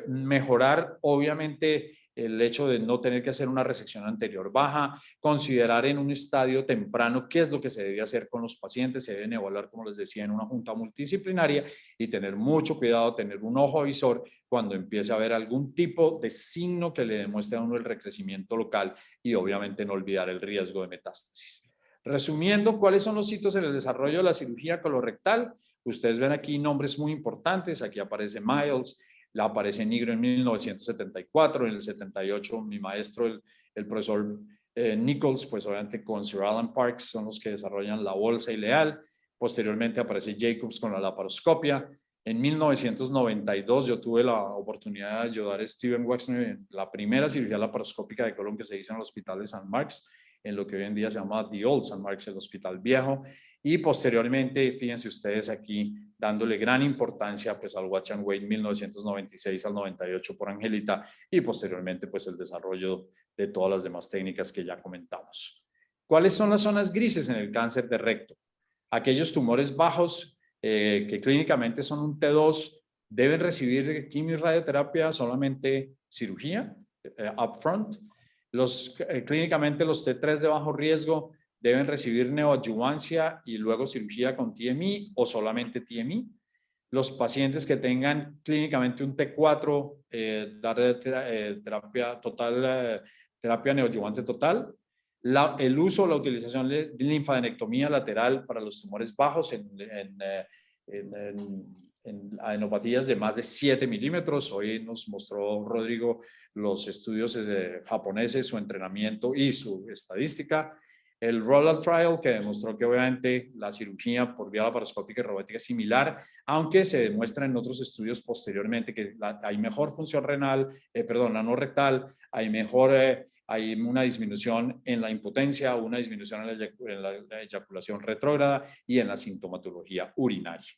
[SPEAKER 4] mejorar, obviamente, el hecho de no tener que hacer una resección anterior baja, considerar en un estadio temprano qué es lo que se debe hacer con los pacientes, se deben evaluar, como les decía, en una junta multidisciplinaria y tener mucho cuidado, tener un ojo avisor cuando empiece a haber algún tipo de signo que le demuestre a uno el recrecimiento local y obviamente no olvidar el riesgo de metástasis. Resumiendo, ¿cuáles son los hitos en el desarrollo de la cirugía colorectal? Ustedes ven aquí nombres muy importantes, aquí aparece Miles, la aparece Nigro en 1974, en el 78 mi maestro, el profesor Nichols, pues obviamente con Sir Alan Parks son los que desarrollan la bolsa ileal. Posteriormente aparece Jacobs con la laparoscopia. En 1992 yo tuve la oportunidad de ayudar a Steven Wexner en la primera cirugía laparoscópica de colon que se hizo en el Hospital de San Marcos, en lo que hoy en día se llama The Old San Marcos, el Hospital Viejo. Y posteriormente, fíjense ustedes aquí, dándole gran importancia pues al Watch and Wait 1996 al 98 por Angelita y posteriormente pues el desarrollo de todas las demás técnicas que ya comentamos. ¿Cuáles son las zonas grises en el cáncer de recto? Aquellos tumores bajos que clínicamente son un T2 deben recibir quimio y radioterapia, solamente cirugía upfront. Clínicamente los T3 de bajo riesgo deben recibir neoadjuvancia y luego cirugía con TMI o solamente TMI. Los pacientes que tengan clínicamente un T4, dar terapia total, terapia neoadjuvante total. El uso o la utilización de linfadenectomía lateral para los tumores bajos en adenopatías de más de 7 milímetros. Hoy nos mostró Rodrigo los estudios japoneses, su entrenamiento y su estadística. El Rollout Trial, que demostró que obviamente la cirugía por vía laparoscópica y robótica es similar, aunque se demuestra en otros estudios posteriormente que hay mejor función renal, anorrectal, hay una disminución en la impotencia, una disminución en la eyaculación retrógrada y en la sintomatología urinaria.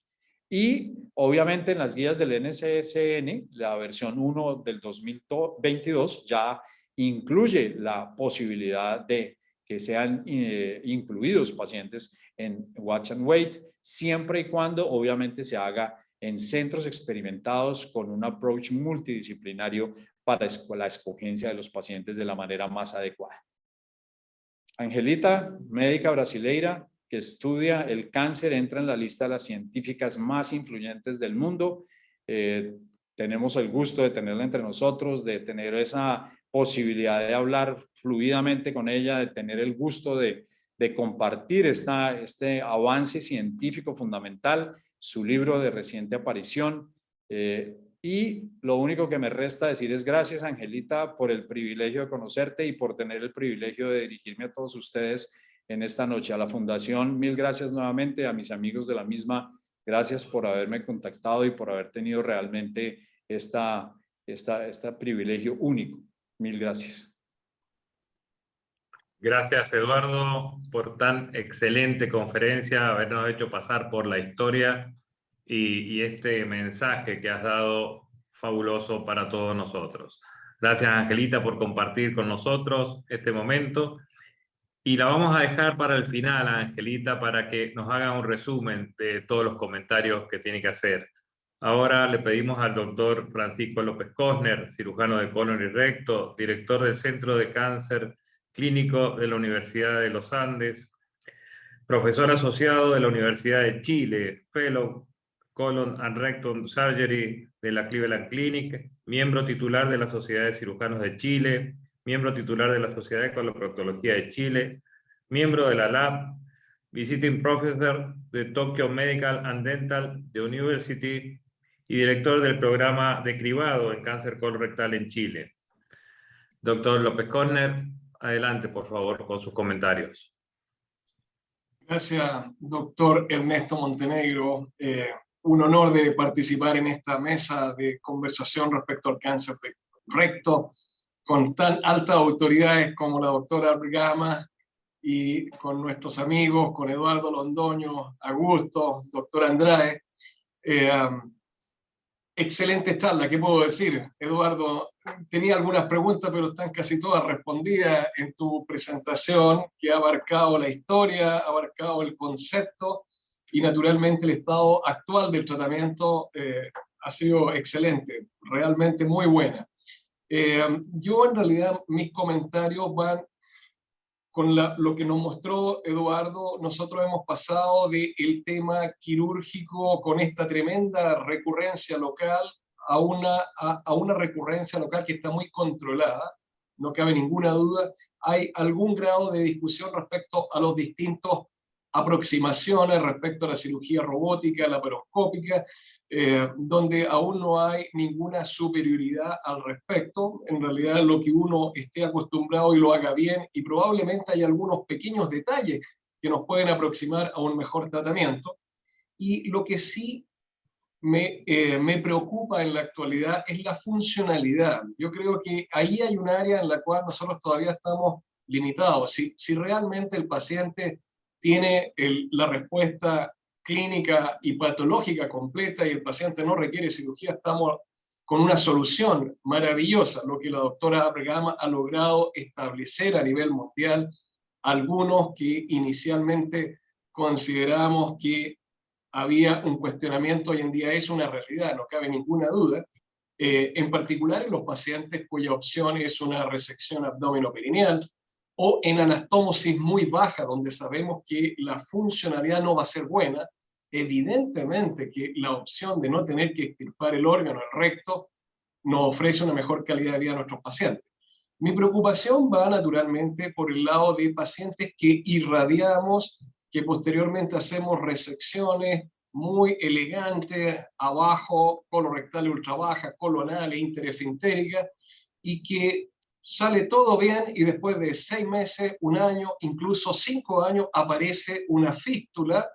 [SPEAKER 4] Y obviamente en las guías del NCCN, la versión 1 del 2022 ya incluye la posibilidad de que sean incluidos pacientes en Watch and Wait, siempre y cuando obviamente se haga en centros experimentados con un approach multidisciplinario para la escogencia de los pacientes de la manera más adecuada. Angelita, médica brasileira que estudia el cáncer, entra en la lista de las científicas más influyentes del mundo. Tenemos el gusto de tenerla entre nosotros, de tener esa posibilidad de hablar fluidamente con ella, de tener el gusto de compartir este avance científico fundamental, su libro de reciente aparición. Y lo único que me resta decir es gracias, Angelita, por el privilegio de conocerte y por tener el privilegio de dirigirme a todos ustedes en esta noche. A la Fundación, mil gracias nuevamente, a mis amigos de la misma, gracias por haberme contactado y por haber tenido realmente este privilegio único. Mil gracias.
[SPEAKER 1] Gracias, Eduardo, por tan excelente conferencia, habernos hecho pasar por la historia y este mensaje que has dado fabuloso para todos nosotros. Gracias, Angelita, por compartir con nosotros este momento. Y la vamos a dejar para el final, Angelita, para que nos haga un resumen de todos los comentarios que tiene que hacer. Ahora le pedimos al doctor Francisco López Cosner, cirujano de colon y recto, director del Centro de Cáncer Clínico de la Universidad de los Andes, profesor asociado de la Universidad de Chile, Fellow Colon and Rectum Surgery de la Cleveland Clinic, miembro titular de la Sociedad de Cirujanos de Chile, miembro titular de la Sociedad de Coloproctología de Chile, miembro de la LAB, visiting professor de Tokyo Medical and Dental University y director del programa de cribado en cáncer colorectal en Chile. Doctor López Cosner, adelante por favor con sus comentarios.
[SPEAKER 5] Gracias, doctor Ernesto Montenegro. Un honor de participar en esta mesa de conversación respecto al cáncer de recto con tan altas autoridades como la doctora Gama y con nuestros amigos, con Eduardo Londoño, Augusto, doctor Andrade. Excelente charla, ¿qué puedo decir? Eduardo, tenía algunas preguntas, pero están casi todas respondidas en tu presentación, que ha abarcado la historia, ha abarcado el concepto y naturalmente el estado actual del tratamiento ha sido excelente, realmente muy buena. Yo en realidad mis comentarios van con lo que nos mostró Eduardo. Nosotros hemos pasado del tema quirúrgico con esta tremenda recurrencia local a una recurrencia local que está muy controlada, no cabe ninguna duda. Hay algún grado de discusión respecto a los distintos aproximaciones respecto a la cirugía robótica, laparoscópica, donde aún no hay ninguna superioridad al respecto. En realidad lo que uno esté acostumbrado y lo haga bien, y probablemente hay algunos pequeños detalles que nos pueden aproximar a un mejor tratamiento. Y lo que sí me preocupa en la actualidad es la funcionalidad. Yo creo que ahí hay un área en la cual nosotros todavía estamos limitados. Si realmente el paciente tiene la respuesta clínica y patológica completa y el paciente no requiere cirugía, estamos con una solución maravillosa, lo que la doctora Abraham ha logrado establecer a nivel mundial. Algunos que inicialmente consideramos que había un cuestionamiento, hoy en día es una realidad, no cabe ninguna duda. En particular en los pacientes cuya opción es una resección abdominoperineal, o en anastomosis muy baja, donde sabemos que la funcionalidad no va a ser buena. Evidentemente que la opción de no tener que extirpar el órgano, el recto, nos ofrece una mejor calidad de vida a nuestros pacientes. Mi preocupación va naturalmente por el lado de pacientes que irradiamos, que posteriormente hacemos resecciones muy elegantes, abajo, colorectal ultra baja, colonal e interesfintérica, y que sale todo bien y después de 6 meses, 1 año, incluso 5 años, aparece una fístula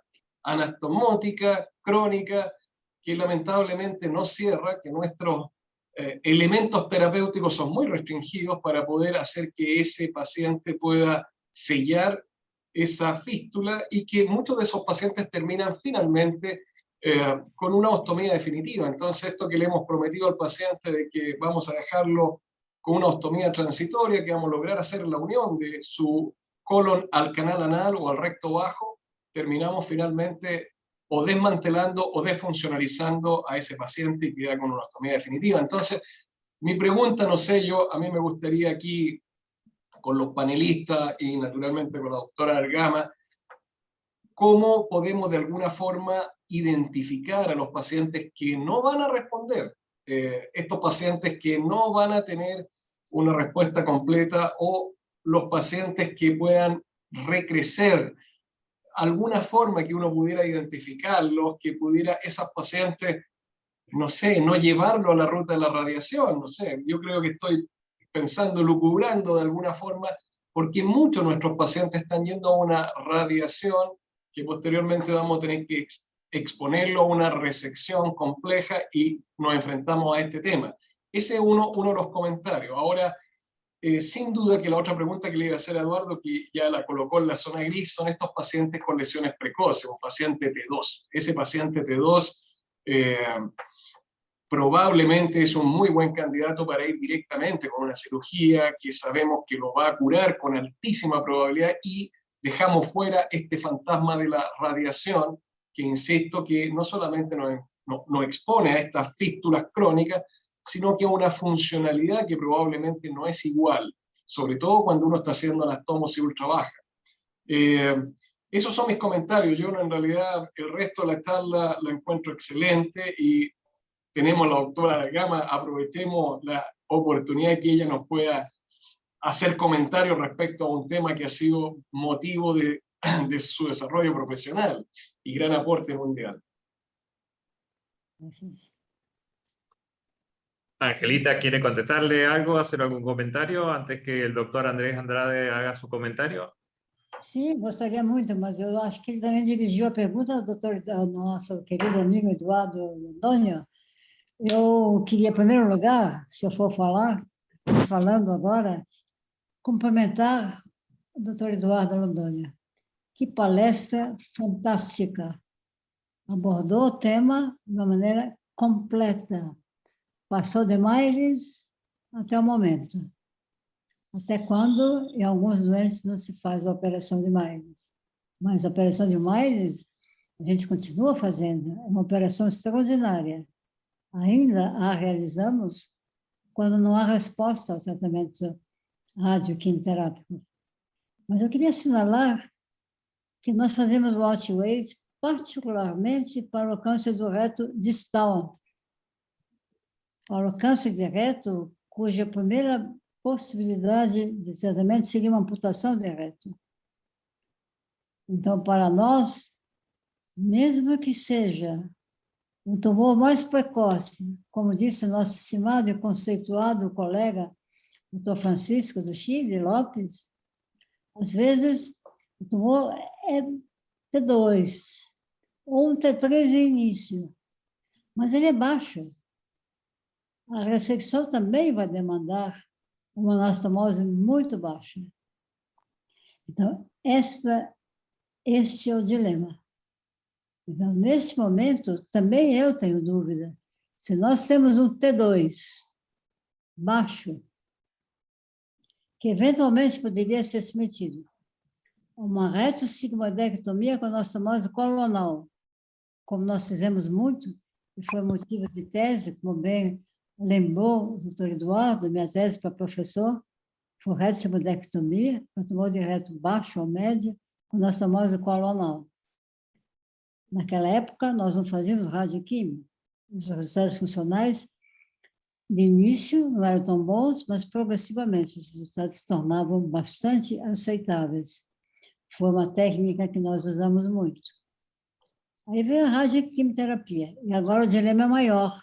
[SPEAKER 5] anastomótica, crónica, que lamentablemente no cierra, que nuestros elementos terapéuticos son muy restringidos para poder hacer que ese paciente pueda sellar esa fístula, y que muchos de esos pacientes terminan finalmente con una ostomía definitiva. Entonces, esto que le hemos prometido al paciente de que vamos a dejarlo con una ostomía transitoria, que vamos a lograr hacer la unión de su colon al canal anal o al recto bajo, terminamos finalmente o desmantelando o desfuncionalizando a ese paciente y queda con una ostomía definitiva. Entonces, mi pregunta, no sé, a mí me gustaría aquí, con los panelistas y naturalmente con la doctora Argama, ¿cómo podemos de alguna forma identificar a los pacientes que no van a responder? Estos pacientes que no van a tener una respuesta completa, o los pacientes que puedan recrecer, alguna forma que uno pudiera identificarlos, que pudiera esos pacientes, no sé, no llevarlo a la ruta de la radiación, no sé, yo creo que estoy pensando, lucubrando de alguna forma, porque muchos de nuestros pacientes están yendo a una radiación que posteriormente vamos a tener que exponerlo a una resección compleja, y nos enfrentamos a este tema. Ese es uno de los comentarios. Ahora, sin duda que la otra pregunta que le iba a hacer a Eduardo, que ya la colocó en la zona gris, son estos pacientes con lesiones precoces, un paciente T2. Ese paciente T2 probablemente es un muy buen candidato para ir directamente con una cirugía que sabemos que lo va a curar con altísima probabilidad, y dejamos fuera este fantasma de la radiación, que insisto que no solamente nos expone a estas fístulas crónicas, sino que a una funcionalidad que probablemente no es igual, sobre todo cuando uno está haciendo anastomosis ultra baja. Esos son mis comentarios. Yo en realidad el resto de la charla la encuentro excelente, y tenemos a la doctora Gama, aprovechemos la oportunidad que ella nos pueda hacer comentarios respecto a un tema que ha sido motivo de su desarrollo profesional y gran aporte mundial.
[SPEAKER 1] Angelita, ¿quiere contestarle algo, hacer algún comentario antes que el doctor Andrés Andrade haga su comentario?
[SPEAKER 6] Sim, gostaria muito, mas eu acho que ele também dirigiu a pergunta ao nosso querido amigo Eduardo Londonho. Eu queria, em primeiro lugar, se eu for falando agora, cumprimentar o doutor Eduardo Londonho. Que palestra fantástica! Abordou o tema de uma maneira completa. Passou de Miles até o momento. Até quando, em alguns doentes, não se faz a operação de Miles. Mas a operação de Miles, a gente continua fazendo. É uma operação extraordinária. Ainda a realizamos quando não há resposta ao tratamento radioquimioterápico. Mas eu queria assinalar que nós fazemos o Outweight particularmente para o câncer do reto distal, para o câncer de reto, cuja primeira possibilidade de tratamento seria uma amputação de reto. Então, para nós, mesmo que seja um tumor mais precoce, como disse nosso estimado e conceituado colega, Dr. Francisco do Chile, Lopes, às vezes o tumor é T2 ou um T3 de início, mas ele é baixo. A ressecção também vai demandar uma anastomose muito baixa. Então, este é o dilema. Então, nesse momento, também eu tenho dúvida. Se nós temos um T2 baixo, que eventualmente poderia ser submetido a uma retossigmoidectomia com anastomose colonal, como nós fizemos muito, e foi motivo de tese, como bem lembrou o doutor Eduardo, minha tese para professor, foi retossigmoidectomia, com tumor de reto baixo ou médio, com anastomose colonal. Naquela época, nós não fazíamos radioquímio. Os resultados funcionais, de início, não eram tão bons, mas progressivamente os resultados se tornavam bastante aceitáveis. Foi uma técnica que nós usamos muito. Aí veio a radioquimioterapia, e agora o dilema é maior.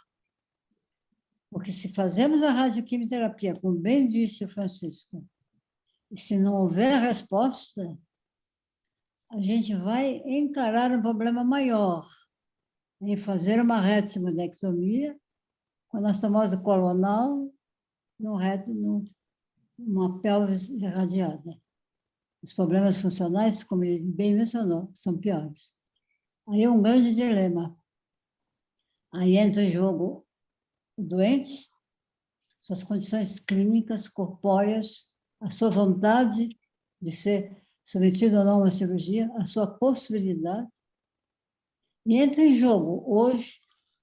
[SPEAKER 6] Porque se fazemos a radioquimioterapia, como bem disse o Francisco, e se não houver resposta, a gente vai encarar um problema maior em fazer uma retossigmoidectomia com anastomose colonal numa pelvis irradiada. Os problemas funcionais, como ele bem mencionou, são piores. Aí é um grande dilema. Aí entra em jogo o doente, suas condições clínicas, corpóreas, a sua vontade de ser submetido ou não a uma cirurgia, a sua possibilidade. E entra em jogo, hoje,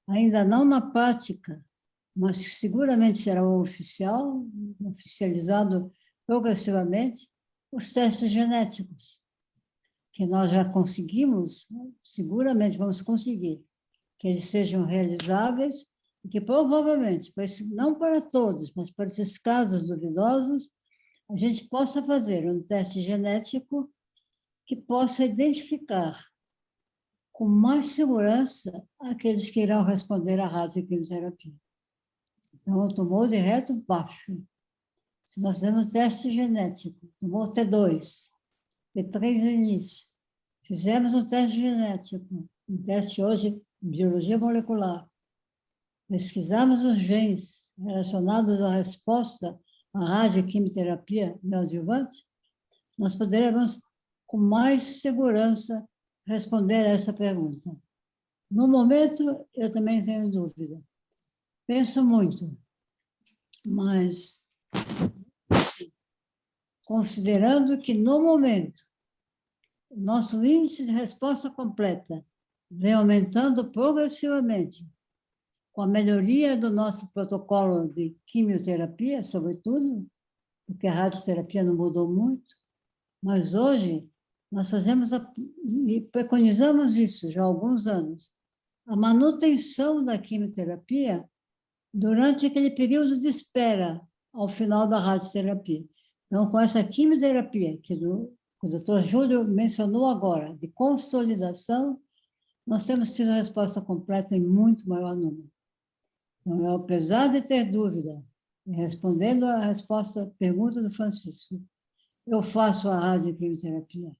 [SPEAKER 6] ainda não na prática, mas seguramente será oficial, oficializado progressivamente, os testes genéticos, que nós já conseguimos, seguramente vamos conseguir, que eles sejam realizáveis e que provavelmente, não para todos, mas para esses casos duvidosos, a gente possa fazer um teste genético que possa identificar com mais segurança aqueles que irão responder à radioquimioterapia. Então, o tumor de reto baixo. Se nós temos teste genético, tumor T2, T3 no início, fizemos um teste genético, um teste hoje de biologia molecular, pesquisamos os genes relacionados à resposta à radioquimioterapia neoadjuvante, nós poderemos, com mais segurança, responder a essa pergunta. No momento, eu também tenho dúvida. Penso muito, mas considerando que, no momento, nosso índice de resposta completa vem aumentando progressivamente, com a melhoria do nosso protocolo de quimioterapia, sobretudo, porque a radioterapia não mudou muito, mas hoje nós fazemos e preconizamos isso já há alguns anos, a manutenção da quimioterapia durante aquele período de espera ao final da radioterapia. Então, com essa quimioterapia que o Dr. Júlio mencionou agora, de consolidação, nós temos tido a resposta completa em muito maior número. Então, apesar de ter dúvida, respondendo à pergunta do Francisco, eu faço a radioquimioterapia,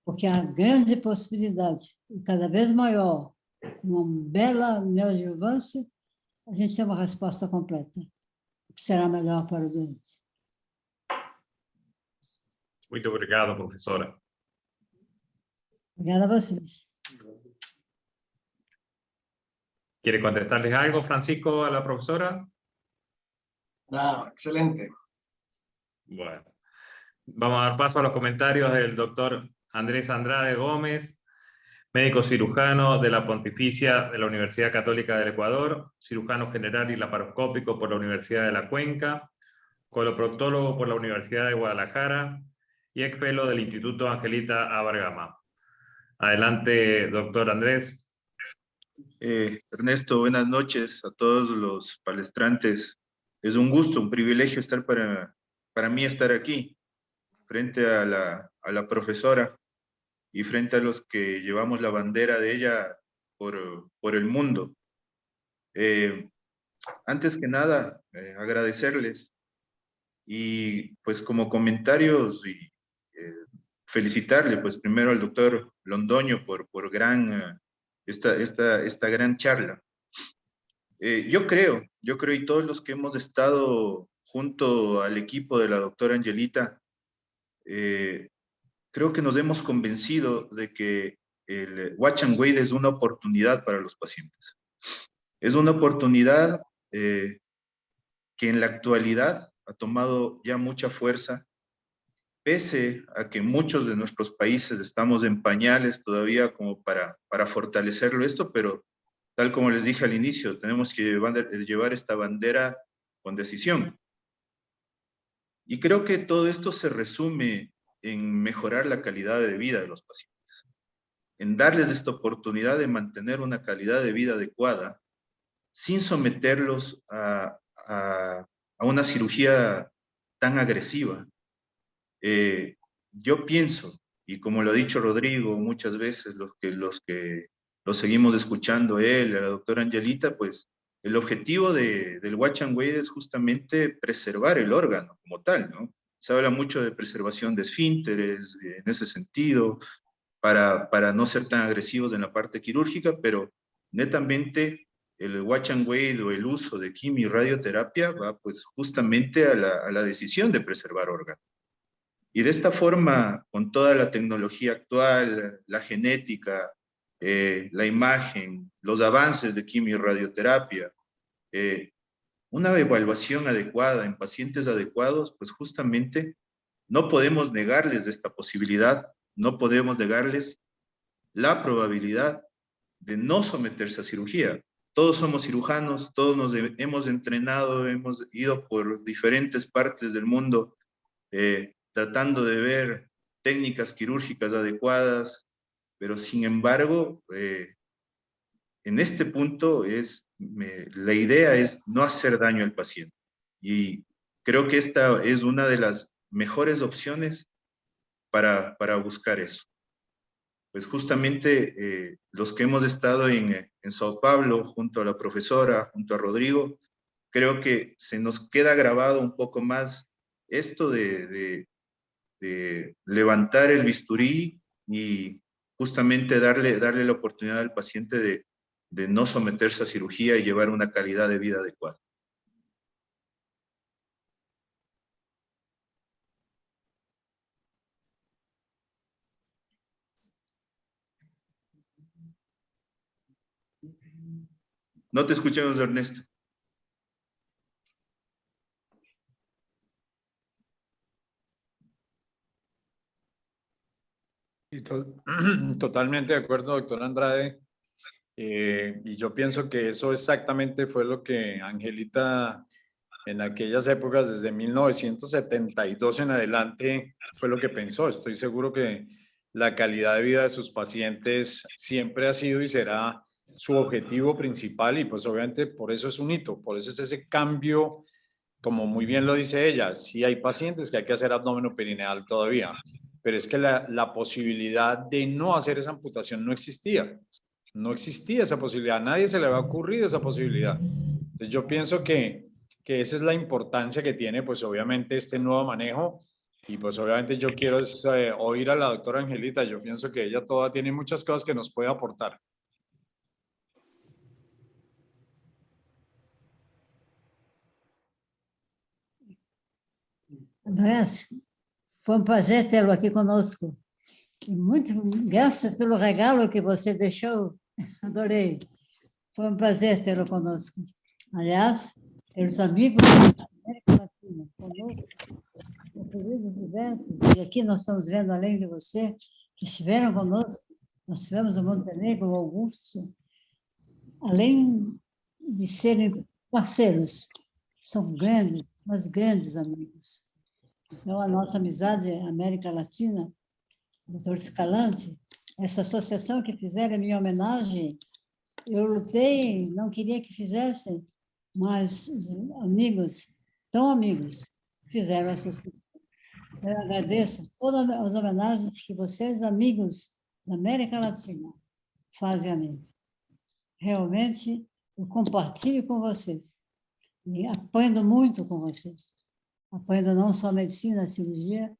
[SPEAKER 6] porque há grande possibilidade, e cada vez maior, uma bela neoadjuvância, a gente tem uma resposta completa, o que será melhor para o doente.
[SPEAKER 1] Muito obrigado, professora.
[SPEAKER 6] Obrigada a vocês.
[SPEAKER 1] ¿Quiere contestarles algo, Francisco, a la profesora?
[SPEAKER 5] No, excelente.
[SPEAKER 1] Bueno, vamos a dar paso a los comentarios del doctor Andrés Andrade Gómez. médico cirujano de la Pontificia de la Universidad Católica del Ecuador, cirujano general y laparoscópico por la Universidad de la Cuenca, coloproctólogo por la Universidad de Guadalajara y ex fellow del Instituto Angelita Abargama. Adelante, doctor Andrés.
[SPEAKER 2] Ernesto, buenas noches a todos los palestrantes. Es un gusto, un privilegio estar para mí estar aquí, frente a la profesora y frente a los que llevamos la bandera de ella por el mundo. Antes que nada, agradecerles y pues como comentarios y felicitarle pues primero al doctor Londoño por esta gran charla. Yo creo y todos los que hemos estado junto al equipo de la doctora Angelita, creo que nos hemos convencido de que el Watch and Wait es una oportunidad para los pacientes. Es una oportunidad que en la actualidad ha tomado ya mucha fuerza, pese a que muchos de nuestros países estamos en pañales todavía como para fortalecerlo esto, pero tal como les dije al inicio, tenemos que llevar esta bandera con decisión. Y creo que todo esto se resume en mejorar la calidad de vida de los pacientes, en darles esta oportunidad de mantener una calidad de vida adecuada, sin someterlos a una cirugía tan agresiva. Yo pienso, y como lo ha dicho Rodrigo muchas veces, los que lo seguimos escuchando él, a la doctora Angelita, pues el objetivo del Watch and Wait es justamente preservar el órgano como tal, ¿no? Se habla mucho de preservación de esfínteres en ese sentido, para no ser tan agresivos en la parte quirúrgica, pero netamente el Watch and Wait o el uso de quimio y radioterapia va pues justamente a la decisión de preservar órganos. Y de esta forma, con toda la tecnología actual, la genética, la imagen, los avances de quimio y radioterapia, una evaluación adecuada en pacientes adecuados, pues justamente no podemos negarles esta posibilidad, no podemos negarles la probabilidad de no someterse a cirugía. Todos somos cirujanos, todos nos hemos entrenado, hemos ido por diferentes partes del mundo tratando de ver técnicas quirúrgicas adecuadas, pero sin embargo, en este punto la idea es no hacer daño al paciente. Y creo que esta es una de las mejores opciones para buscar eso. Pues justamente los que hemos estado en Sao Paulo, junto a la profesora, junto a Rodrigo, creo que se nos queda grabado un poco más esto de levantar el bisturí y justamente darle la oportunidad al paciente de no someterse a cirugía y llevar una calidad de vida adecuada. No te escuchamos, Ernesto.
[SPEAKER 4] Y totalmente de acuerdo, doctor Andrade. Y yo pienso que eso exactamente fue lo que Angelita en aquellas épocas, desde 1972 en adelante, fue lo que pensó. Estoy seguro que la calidad de vida de sus pacientes siempre ha sido y será su objetivo principal, y pues obviamente por eso es un hito, por eso es ese cambio, como muy bien lo dice ella. Sí hay pacientes que hay que hacer abdomen perineal todavía, pero es que la posibilidad de no hacer esa amputación no existía. No existía esa posibilidad, a nadie se le había ocurrido esa posibilidad. Entonces yo pienso que esa es la importancia que tiene pues obviamente este nuevo manejo, y pues obviamente yo quiero oír a la doctora Angelita. Yo pienso que ella toda tiene muchas cosas que nos puede aportar.
[SPEAKER 6] Andrés, foi um prazer tê-lo aqui conosco. E muito graças pelo regalo que você deixou. Adorei. Foi um prazer tê-lo conosco. Aliás, ter os amigos da América Latina conosco, em períodos diversos, e aqui nós estamos vendo, além de você, que estiveram conosco, Nós tivemos o Montenegro, o Augusto, além de serem parceiros, são grandes, mas grandes amigos. Então, a nossa amizade América Latina, doutor Escalante, essa associação que fizeram em minha homenagem, eu lutei, não queria que fizessem, mas os amigos, tão amigos, fizeram essa associação. Eu agradeço todas as homenagens que vocês, amigos da América Latina, fazem a mim. Realmente, eu compartilho com vocês e aprendo muito com vocês. Aprendo não só a medicina, a cirurgia,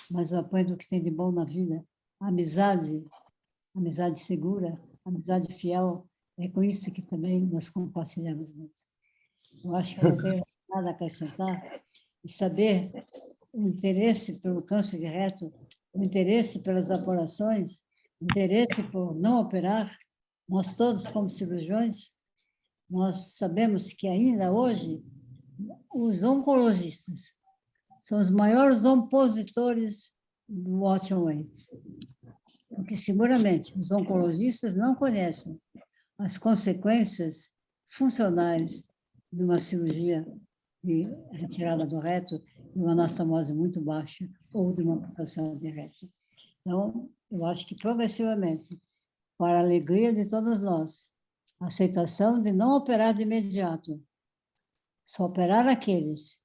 [SPEAKER 6] mas eu aprendo o que tem de bom na vida. A amizade segura, amizade fiel, é com isso que também nós compartilhamos muito. Eu acho que eu não tenho nada a acrescentar. E saber o interesse pelo câncer de reto, o interesse pelas operações, o interesse por não operar, nós todos, como cirurgiões, nós sabemos que ainda hoje os oncologistas são os maiores opositores do Watchman Wade. Porque seguramente os oncologistas não conhecem as consequências funcionais de uma cirurgia de retirada do reto, de uma anastomose muito baixa ou de uma amputação de reto. Então, eu acho que progressivamente, para a alegria de todos nós, a aceitação de não operar de imediato, só operar aqueles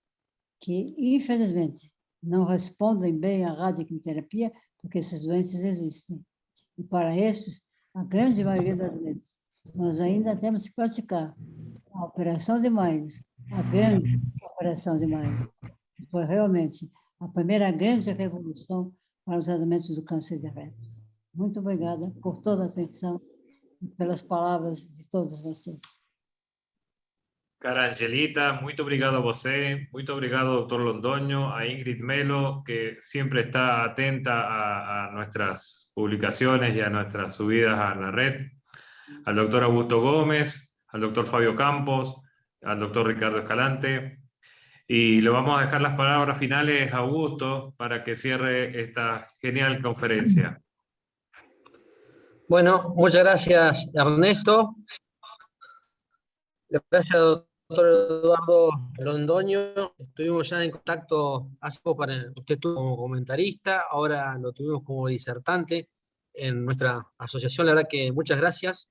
[SPEAKER 6] que, infelizmente, não respondem bem à radioquimioterapia, porque esses doentes existem. E para estes, a grande maioria das vezes, nós ainda temos que praticar a operação de Myers, a grande operação de Myers. Foi realmente a primeira grande revolução para o tratamento do câncer de reto. Muito obrigada por toda a atenção e pelas palavras de todos vocês.
[SPEAKER 1] Cara Angelita, muito obrigado a você, muito obrigado, doctor Londoño, a Ingrid Melo, que siempre está atenta a nuestras publicaciones y a nuestras subidas a la red, al doctor Augusto Gómez, al doctor Fabio Campos, al doctor Ricardo Escalante, y le vamos a dejar las palabras finales a Augusto para que cierre esta genial conferencia.
[SPEAKER 3] Bueno, muchas gracias, Ernesto. Gracias, doctor Eduardo Londoño. Estuvimos ya en contacto hace poco, usted estuvo como comentarista, ahora lo tuvimos como disertante en nuestra asociación. La verdad que muchas gracias.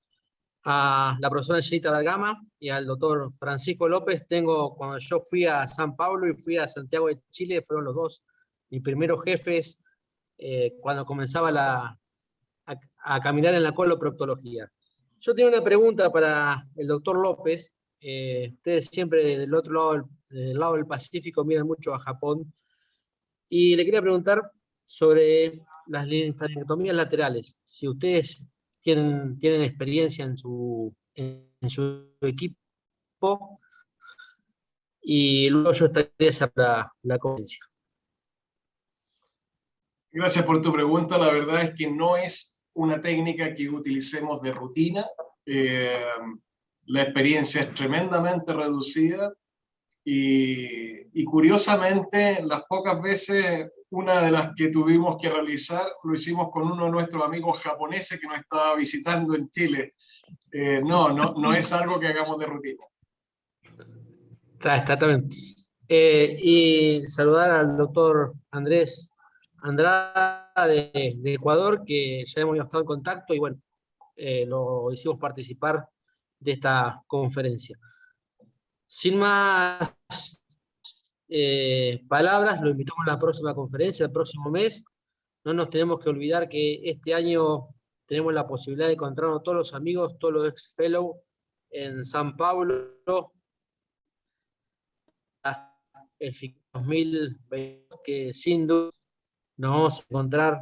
[SPEAKER 3] A la profesora Angelita Bergama y al doctor Francisco López. Cuando yo fui a San Pablo y fui a Santiago de Chile, fueron los dos mis primeros jefes cuando comenzaba a caminar en la coloproctología. Yo tengo una pregunta para el doctor López. Ustedes siempre del otro lado, del lado del Pacífico, miran mucho a Japón. Y le quería preguntar sobre las linfadenectomías laterales. Si ustedes tienen experiencia en su equipo, y luego yo estaría a la conferencia.
[SPEAKER 5] Gracias por tu pregunta. La verdad es que no es una técnica que utilicemos de rutina. La experiencia es tremendamente reducida y curiosamente las pocas veces, una de las que tuvimos que realizar, lo hicimos con uno de nuestros amigos japoneses que nos estaba visitando en Chile. No es algo que hagamos de rutina.
[SPEAKER 3] Está bien. Y saludar al doctor Andrés Andrada de Ecuador, que ya hemos estado en contacto y bueno, lo hicimos participar de esta conferencia. Sin más palabras, lo invitamos a la próxima conferencia, el próximo mes. No nos tenemos que olvidar que este año tenemos la posibilidad de encontrarnos todos los amigos, todos los ex-fellow en San Pablo, el 2020, que sin duda nos vamos a encontrar,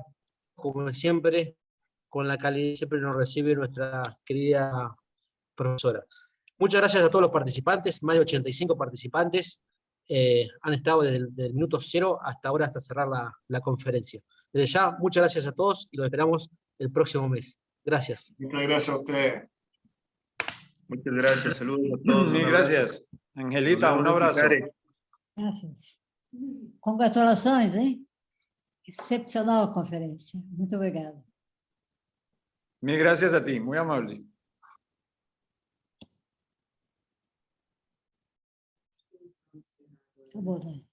[SPEAKER 3] como siempre, con la calidad que siempre nos recibe nuestra querida profesora. Muchas gracias a todos los participantes, más de 85 participantes han estado desde el minuto 0 hasta ahora, hasta cerrar la conferencia. Desde ya, muchas gracias a todos y los esperamos el próximo mes. Gracias.
[SPEAKER 5] Muchas gracias a ustedes.
[SPEAKER 2] Muchas gracias, saludos a todos.
[SPEAKER 4] Mil gracias. Angelita, un abrazo.
[SPEAKER 6] Graças. Congratulações, hein? Excepcional a conferência. Muito obrigada.
[SPEAKER 4] Mil gracias a ti, muy amable.
[SPEAKER 6] Acabou, né?